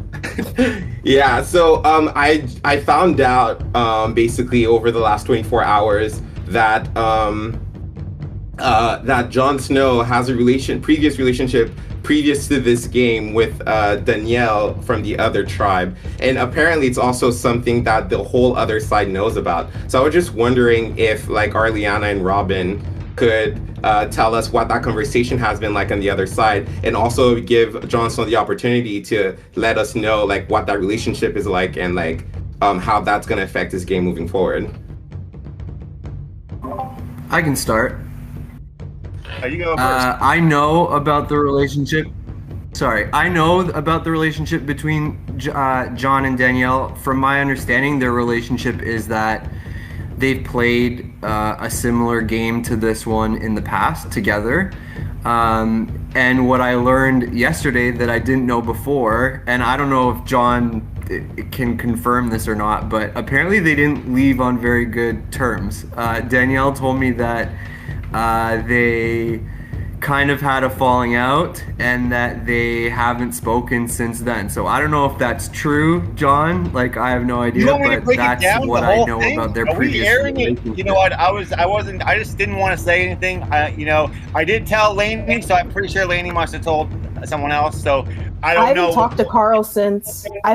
Yeah, so I found out basically over the last 24 hours that that Jon Snow has a previous relationship previous to this game with Danielle from the other tribe, and apparently it's also something that the whole other side knows about. So I was just wondering if like Arliana and Robin could tell us what that conversation has been like on the other side, and also give Jon Snow the opportunity to let us know like what that relationship is like and like how that's going to affect this game moving forward. I can start. You go first. I know about the relationship. I know about the relationship between John and Danielle. From my understanding, their relationship is that they've played a similar game to this one in the past together. And what I learned yesterday that I didn't know before, and I don't know if John can confirm this or not, but apparently they didn't leave on very good terms. Danielle told me that they kind of had a falling out and that they haven't spoken since then. So I don't know if that's true, John. Like, I have no idea, You want me to but break it that's down, what the I whole know thing? about their Are we previous airing it? relationship. You know what? I just didn't want to say anything. I did tell Lainey, so I'm pretty sure Lainey must have told someone else. So I don't know. haven't talked to Carl since I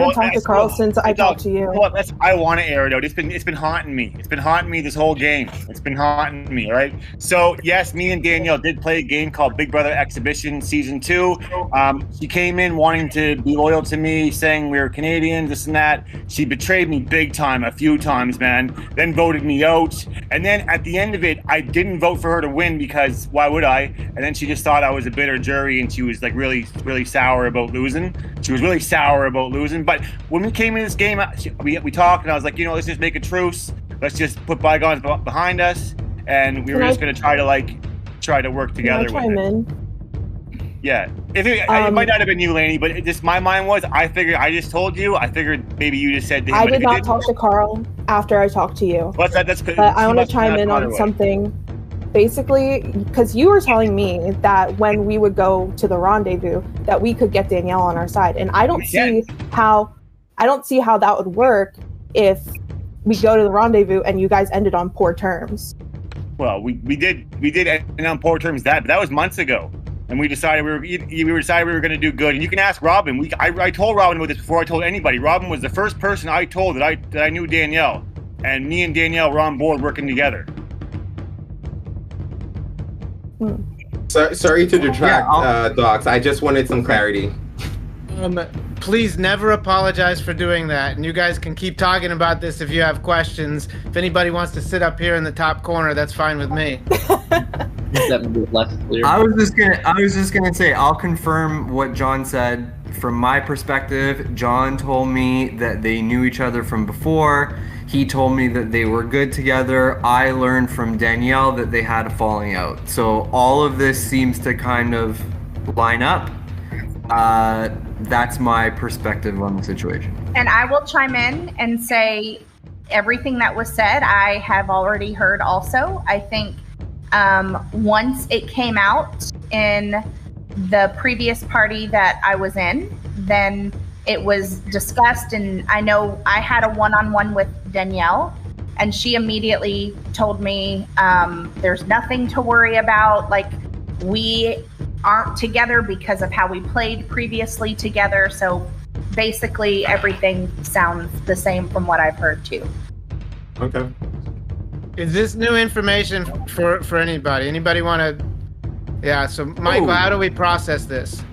talked to you. I want to air it out. It's been haunting me. It's been haunting me this whole game. It's been haunting me, right? So yes, me and Danielle did play a game called Big Brother Exhibition Season 2. She came in wanting to be loyal to me, saying we were Canadian, this and that. She betrayed me big time a few times, man. Then voted me out. And then at the end of it, I didn't vote for her to win because why would I? And then she just thought I was a bitter jury, and she was like really, really sour about losing. She was really sour about losing. But when we came in this game, we talked, and I was like, let's just make a truce. Let's just put bygones behind us, and we were just going to try to work together with it. Yeah, it might not have been you, Lainey, but my mind was, I just told you. I figured maybe you just said to him. I did not talk to Carl after I talked to you. Well, that's good. But I want to chime in on something. Basically, because you were telling me that when we would go to the rendezvous, that we could get Danielle on our side, and I don't see how that would work if we go to the rendezvous and you guys ended on poor terms. Well, we did end on poor terms but that was months ago, and we decided we were going to do good. And you can ask Robin. I told Robin about this before I told anybody. Robin was the first person I told that I knew Danielle, and me and Danielle were on board working together. Sorry to detract, Docs. I just wanted some clarity. Please never apologize for doing that. And you guys can keep talking about this if you have questions. If anybody wants to sit up here in the top corner, that's fine with me. I was just gonna say, I'll confirm what John said. From my perspective, John told me that they knew each other from before. He told me that they were good together. I learned from Danielle that they had a falling out. So all of this seems to kind of line up. That's my perspective on the situation. And I will chime in and say everything that was said, I have already heard also. I think once it came out in the previous party that I was in, then it was discussed, and I know I had a one-on-one with Danielle, and she immediately told me there's nothing to worry about. Like, we aren't together because of how we played previously together. So basically everything sounds the same from what I've heard too. Okay. Is this new information for anybody? Anybody want to? Yeah. So Michael, how do we process this?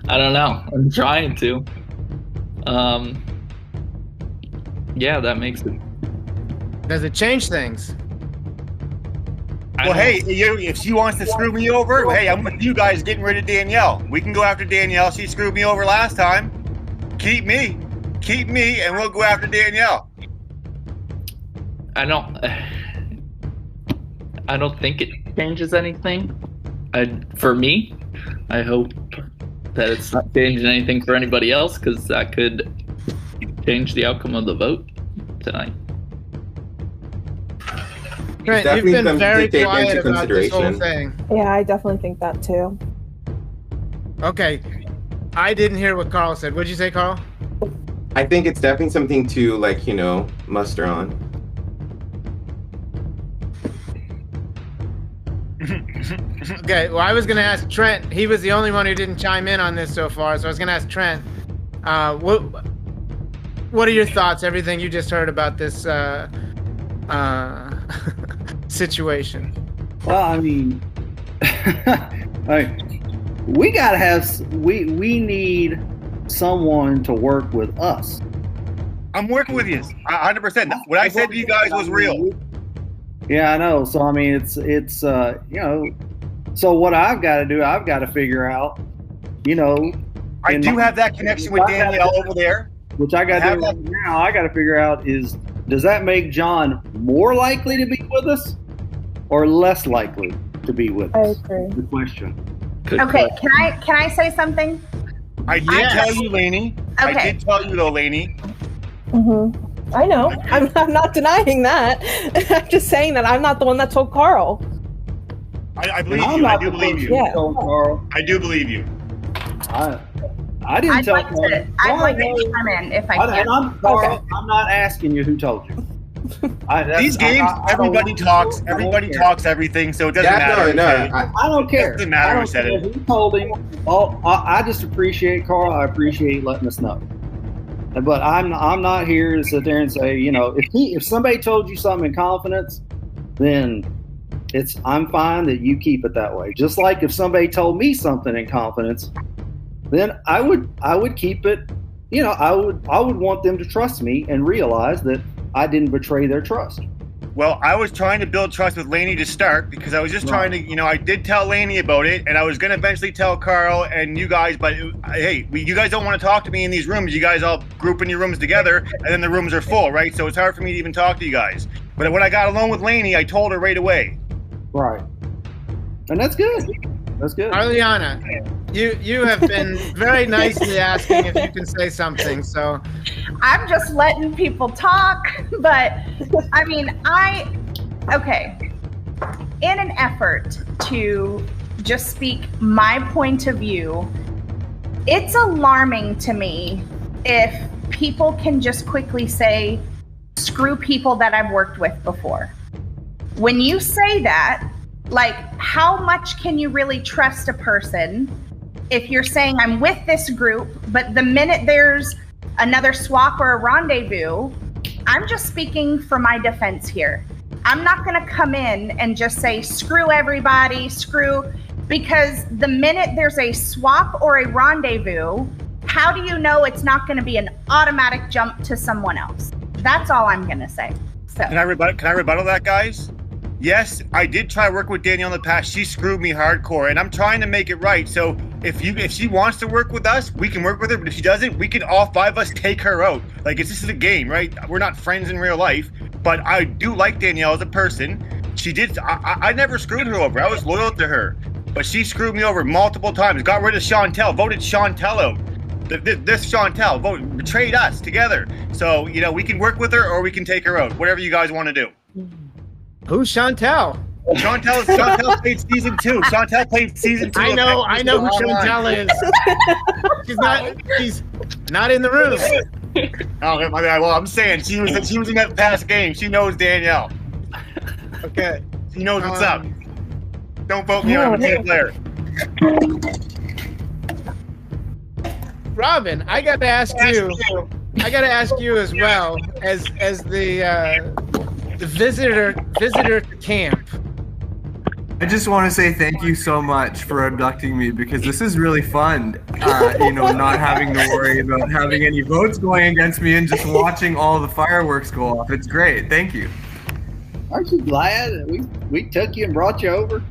I don't know. I'm trying to. Yeah, that makes it. Does it change things? Well, hey, if she wants to screw me over, hey, I'm with you guys getting rid of Danielle. We can go after Danielle. She screwed me over last time. Keep me, and we'll go after Danielle. I don't think it changes anything. For me, I hope that it's not changing anything for anybody else, because that could change the outcome of the vote tonight. Trent, you've been very quiet about this whole thing. Yeah, I definitely think that too. Okay. I didn't hear what Carl said. What'd you say, Carl? I think it's definitely something to, muster on. Okay, well, I was going to ask Trent. He was the only one who didn't chime in on this so far, so I was going to ask Trent. What are your thoughts, everything you just heard about this situation? Well, I mean, we gotta have. We need someone to work with us. I'm working with you, 100%. What I said to you guys was real. Yeah, I know. So I mean, it's So what I've got to do, I've got to figure out. I do have that connection with Danielle over there. Which I got to do right now. I got to figure out does that make John more likely to be with us or less likely to be with us? I agree. The question. Okay, can I say something? I did tell you, Lainey. Okay. I did tell you though, Lainey. I know. I'm not denying that. I'm just saying that I'm not the one that told Carl. I believe I'm you. not I do the believe person you. who told Carl. I do believe you. I didn't tell Carl. I'd like to come in if I can. And I'm Carl. I'm not asking you who told you. These games, everybody talks. Everybody talks everything, so it doesn't matter. I don't care. It doesn't matter I who don't said care it. who told him. I just appreciate Carl. I appreciate letting us know. But I'm not here to sit there and say, if somebody told you something in confidence, then I'm fine that you keep it that way. Just like if somebody told me something in confidence, then I would keep it. I would want them to trust me and realize that I didn't betray their trust. Well, I was trying to build trust with Lainey to start because I was just trying to, I did tell Lainey about it, and I was going to eventually tell Carl and you guys, but hey, you guys don't want to talk to me in these rooms. You guys all group in your rooms together, and then the rooms are full, right? So it's hard for me to even talk to you guys. But when I got alone with Lainey, I told her right away. Right. And that's good. That's good. Arliana, you have been very nicely asking if you can say something, so. I'm just letting people talk, but I mean, okay. In an effort to just speak my point of view, it's alarming to me if people can just quickly say, screw people that I've worked with before. When you say that, like, how much can you really trust a person if you're saying I'm with this group, but the minute there's another swap or a rendezvous, I'm just speaking for my defense here. I'm not going to come in and just say, screw everybody, because the minute there's a swap or a rendezvous, how do you know it's not going to be an automatic jump to someone else? That's all I'm going to say. So. Can I rebuttal that, guys? Yes, I did try to work with Danielle in the past. She screwed me hardcore, and I'm trying to make it right. So if she wants to work with us, we can work with her. But if she doesn't, we can all five of us take her out. Like, this is a game, right? We're not friends in real life, but I do like Danielle as a person. She did. I never screwed her over. I was loyal to her, but she screwed me over multiple times. Got rid of Chantel, voted Chantel out. This Chantel betrayed us together. So we can work with her or we can take her out. Whatever you guys want to do. Who's Chantel? Chantel played season 2. Chantel played season 2. I know who Chantel is. She's not in the room. Oh, my bad. Well, I'm saying she was in that past game. She knows Danielle. Okay. She knows what's up. Don't vote me on a player. Robin, I got to ask you as well as the visitor to camp. I just want to say thank you so much for abducting me because this is really fun. Not having to worry about having any votes going against me and just watching all the fireworks go off. It's great. Thank you. Aren't you glad that we took you and brought you over?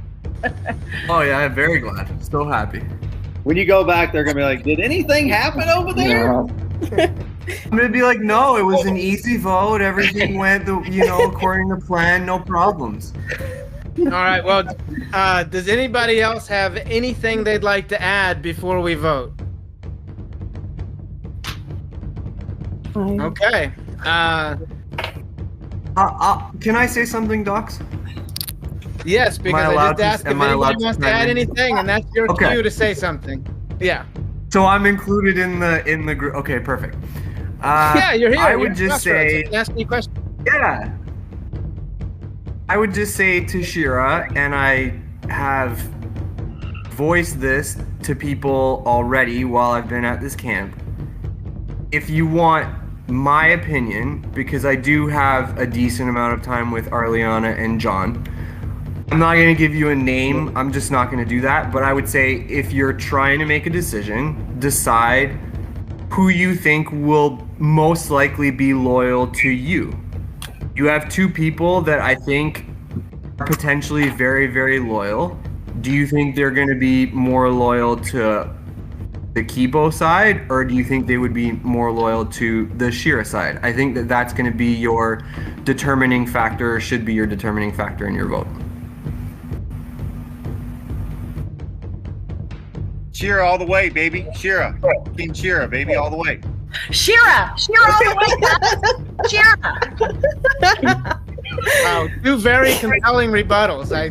Oh yeah, I'm very glad. So happy. When you go back, they're gonna be like, "Did anything happen over there?" No. I'm gonna be like, no, it was an easy vote. Everything went, according to plan. No problems. All right. Well, does anybody else have anything they'd like to add before we vote? Okay. Can I say something, Docs? Yes, because I just asked if anybody wants to add anything, and that's your cue to say something. Yeah. So I'm included in the group. Okay, perfect. Yeah, you're here. I would just say. Ask me a question. Yeah. I would just say to Shira, and I have voiced this to people already while I've been at this camp. If you want my opinion, because I do have a decent amount of time with Arliana and John, I'm not going to give you a name. I'm just not going to do that. But I would say if you're trying to make a decision, decide who you think will most likely be loyal to you. You have two people that I think are potentially very, very loyal. Do you think they're going to be more loyal to the Kibo side, or do you think they would be more loyal to the Shira side? I think that that's going to be your determining factor, should be your determining factor in your vote. Shira all the way, baby. Shira. Team Shira, baby, all the way. Shira all the way. Shira. two very compelling rebuttals. I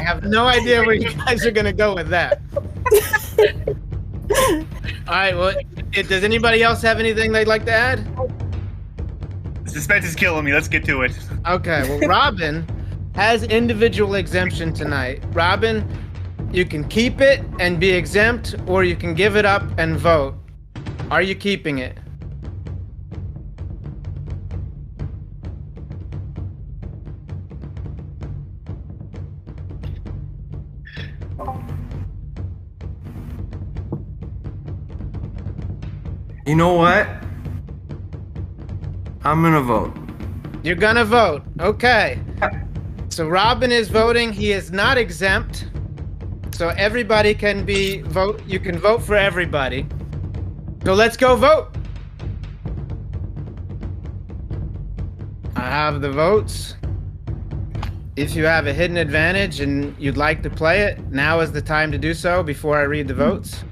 have no idea where you guys are going to go with that. All right. Well, does anybody else have anything they'd like to add? Suspense is killing me. Let's get to it. Okay. Well, Robin has individual exemption tonight. Robin, you can keep it and be exempt, or you can give it up and vote. Are you keeping it? You know what? I'm gonna vote. You're gonna vote. Okay. So Robin is voting. He is not exempt. So everybody can vote. You can vote for everybody. So let's go vote. I have the votes. If you have a hidden advantage and you'd like to play it, now is the time to do so before I read the votes.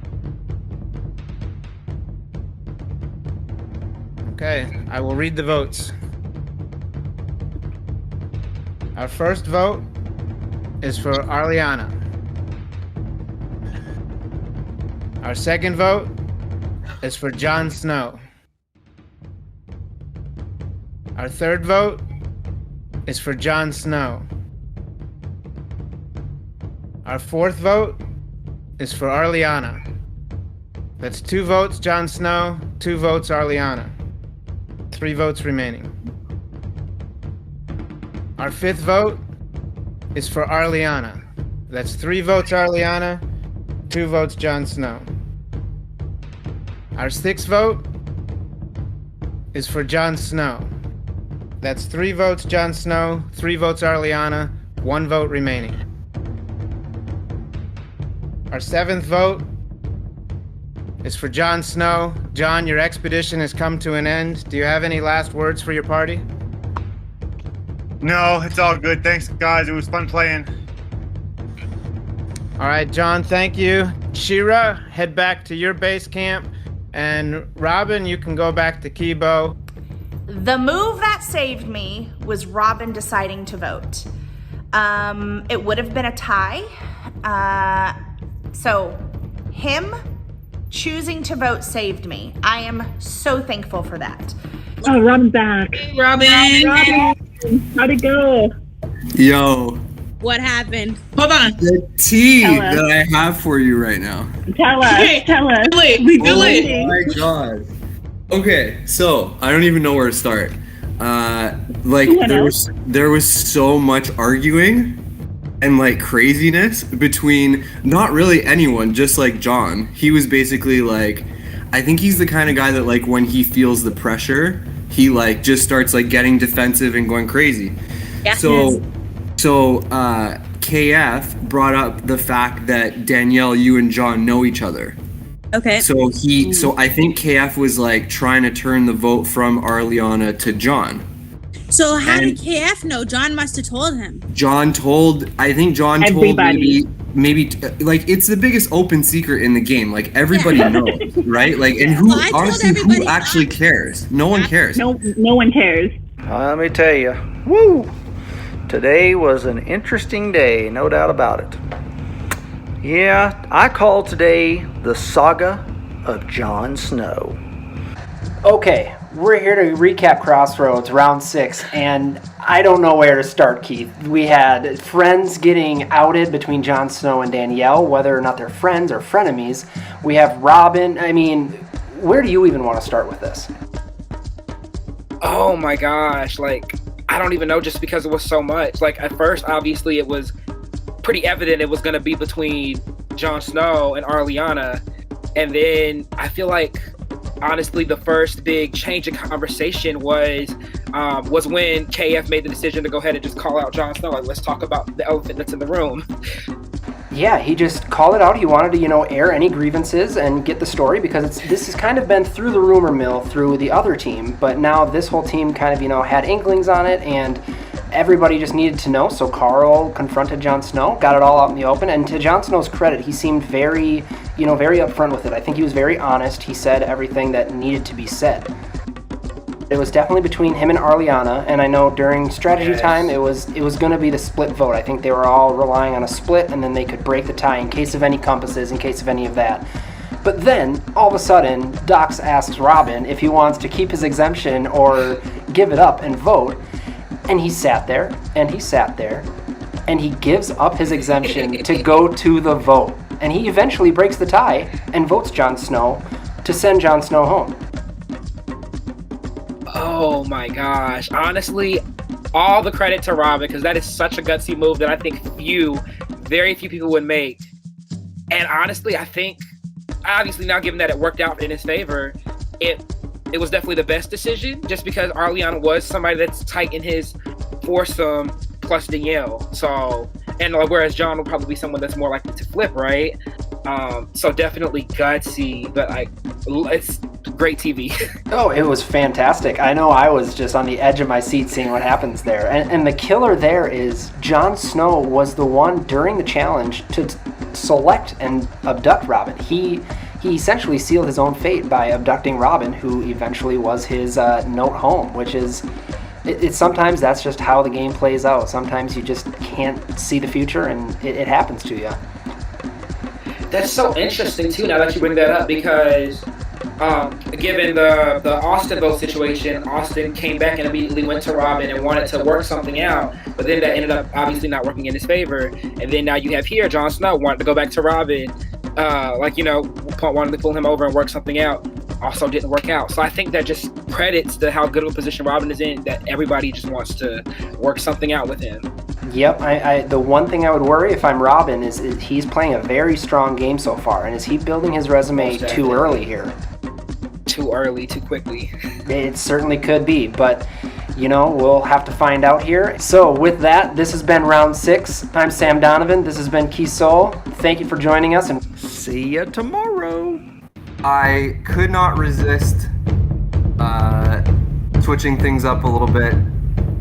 Okay, I will read the votes. Our first vote is for Arliana. Our second vote is for Jon Snow. Our third vote is for Jon Snow. Our fourth vote is for Arliana. That's 2 votes Jon Snow, 2 votes Arliana. 3 votes remaining. Our fifth vote is for Arliana. That's 3 votes Arliana, 2 votes Jon Snow. Our sixth vote is for Jon Snow. That's 3 votes Jon Snow, 3 votes Arliana, 1 vote remaining. Our seventh vote is for Jon Snow. Jon, your expedition has come to an end. Do you have any last words for your party? No, it's all good. Thanks, guys. It was fun playing. All right, Jon, thank you. Shira, head back to your base camp. And Robin, you can go back to Kibo. The move that saved me was Robin deciding to vote. It would have been a tie. So him choosing to vote saved me. I am so thankful for that. Oh, Robin's back. Robin. How'd it go? Yo, What happened? Hold on. the tea Tell us. that I have for you right now. Tell us. Okay. Tell us. We do Oh it. my god. Okay, so I don't even know where to start. There was so much arguing and like craziness between not really anyone, just like Jon. He was basically like, I think he's the kind of guy that like when he feels the pressure, he like just starts like getting defensive and going crazy. Yeah. So KF brought up the fact that Danielle, you and Jon know each other. Okay. So I think KF was like trying to turn the vote from Arliana to Jon. So how And- did KF know? John must have told him. Jon told Everybody. maybe like it's the biggest open secret in the game. Like everybody knows, right? Like and who Well, I told honestly who everybody actually cares? No one cares. No one cares. Let me tell you, woo! Today was an interesting day, no doubt about it. Yeah, I call today the saga of Jon Snow. Okay, we're here to recap Crossroads, round 6, and I don't know where to start, Keith. We had friends getting outed between Jon Snow and Danielle, whether or not they're friends or frenemies. We have Robin. I mean, where do you even want to start with this? Oh my gosh, like, I don't even know, just because it was so much. Like, at first, obviously, it was pretty evident it was going to be between Jon Snow and Arliana. And then I feel like, honestly, the first big change in conversation was when KF made the decision to go ahead and just call out Jon Snow. Like, let's talk about the elephant that's in the room. Yeah, he just called it out. He wanted to, air any grievances and get the story, because this has kind of been through the rumor mill through the other team, but now this whole team kind of, had inklings on it, and everybody just needed to know. So Carl confronted Jon Snow, got it all out in the open, and to Jon Snow's credit, he seemed very, very upfront with it. I think he was very honest. He said everything that needed to be said. It was definitely between him and Arliana, and I know during strategy time it was going to be the split vote. I think they were all relying on a split, and then they could break the tie in case of any compasses, in case of any of that. But then, all of a sudden, Dox asks Robin if he wants to keep his exemption or give it up and vote, and he sat there, and he sat there, and he gives up his exemption to go to the vote. And he eventually breaks the tie and votes Jon Snow to send Jon Snow home. Oh my gosh. Honestly, all the credit to Robin, because that is such a gutsy move that I think very few people would make. And honestly, I think, obviously now given that it worked out in his favor, it was definitely the best decision, just because Arliana was somebody that's tight in his foursome plus Danielle. So, and whereas Jon will probably be someone that's more likely to flip, right? So definitely gutsy, but it's great TV. Oh, it was fantastic. I know I was just on the edge of my seat seeing what happens there. And the killer there is Jon Snow was the one during the challenge to select and abduct Robin. He essentially sealed his own fate by abducting Robin, who eventually was his note home, which is... It's sometimes that's just how the game plays out. Sometimes you just can't see the future, and it happens to you. That's so interesting too. Now that you bring that up, because given the Austin vote situation, Austin came back and immediately went to Robin and wanted to work something out, but then that ended up obviously not working in his favor. And then now you have here Jon Snow wanted to go back to Robin, wanted to pull him over and work something out. Also didn't work out. So I think that just credits to how good of a position Robin is in, that everybody just wants to work something out with him. Yep, the one thing I would worry if I'm Robin is he's playing a very strong game so far, and is he building his resume too early here? Too early, too quickly. It certainly could be, but we'll have to find out here. So with that, this has been round 6. I'm Sam Donovan. This has been Key Soul. Thank you for joining us, and see you tomorrow. I could not resist switching things up a little bit,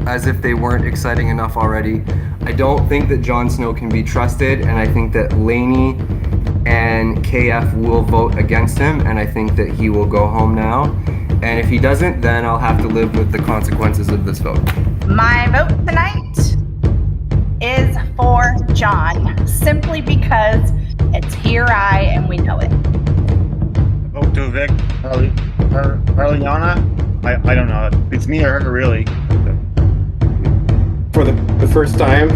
as if they weren't exciting enough already. I don't think that Jon Snow can be trusted, and I think that Lainey and KF will vote against him, and I think that he will go home now. And if he doesn't, then I'll have to live with the consequences of this vote. My vote tonight is for Jon, simply because it's here and we know it. Vote to evict Arliana? I don't know. It's me or her, really. For the first time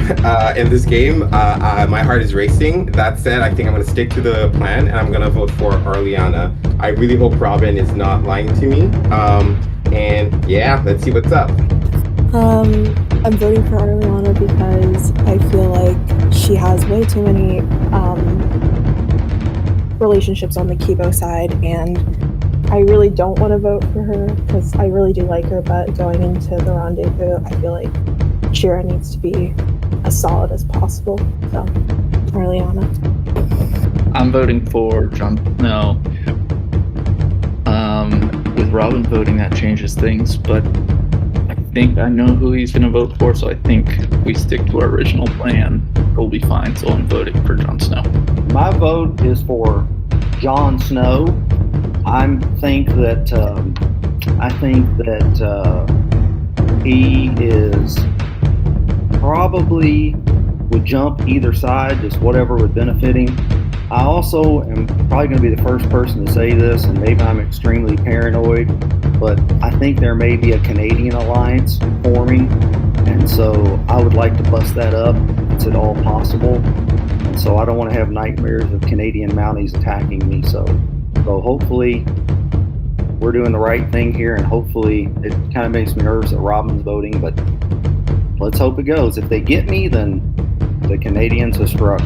in this game, my heart is racing. That said, I think I'm going to stick to the plan, and I'm going to vote for Arliana. I really hope Robin is not lying to me. And yeah, let's see what's up. I'm voting for Arliana because I feel like she has way too many relationships on the Kibo side, and I really don't want to vote for her because I really do like her, but going into the rendezvous, I feel like Shira needs to be as solid as possible. So, Arliana. I'm voting for Jon Snow. With Robin voting, that changes things, but I think I know who he's going to vote for, so I think we stick to our original plan. We'll be fine, so I'm voting for Jon Snow. My vote is for Jon Snow. I think that he is probably would jump either side, just whatever would benefit him. I also am probably going to be the first person to say this, and maybe I'm extremely paranoid, but I think there may be a Canadian alliance forming, and so I would like to bust that up if it's at all possible. And so I don't want to have nightmares of Canadian Mounties attacking me. So hopefully we're doing the right thing here, and hopefully it kind of makes me nervous that Robin's voting, but let's hope it goes. If they get me, then the Canadians have struck.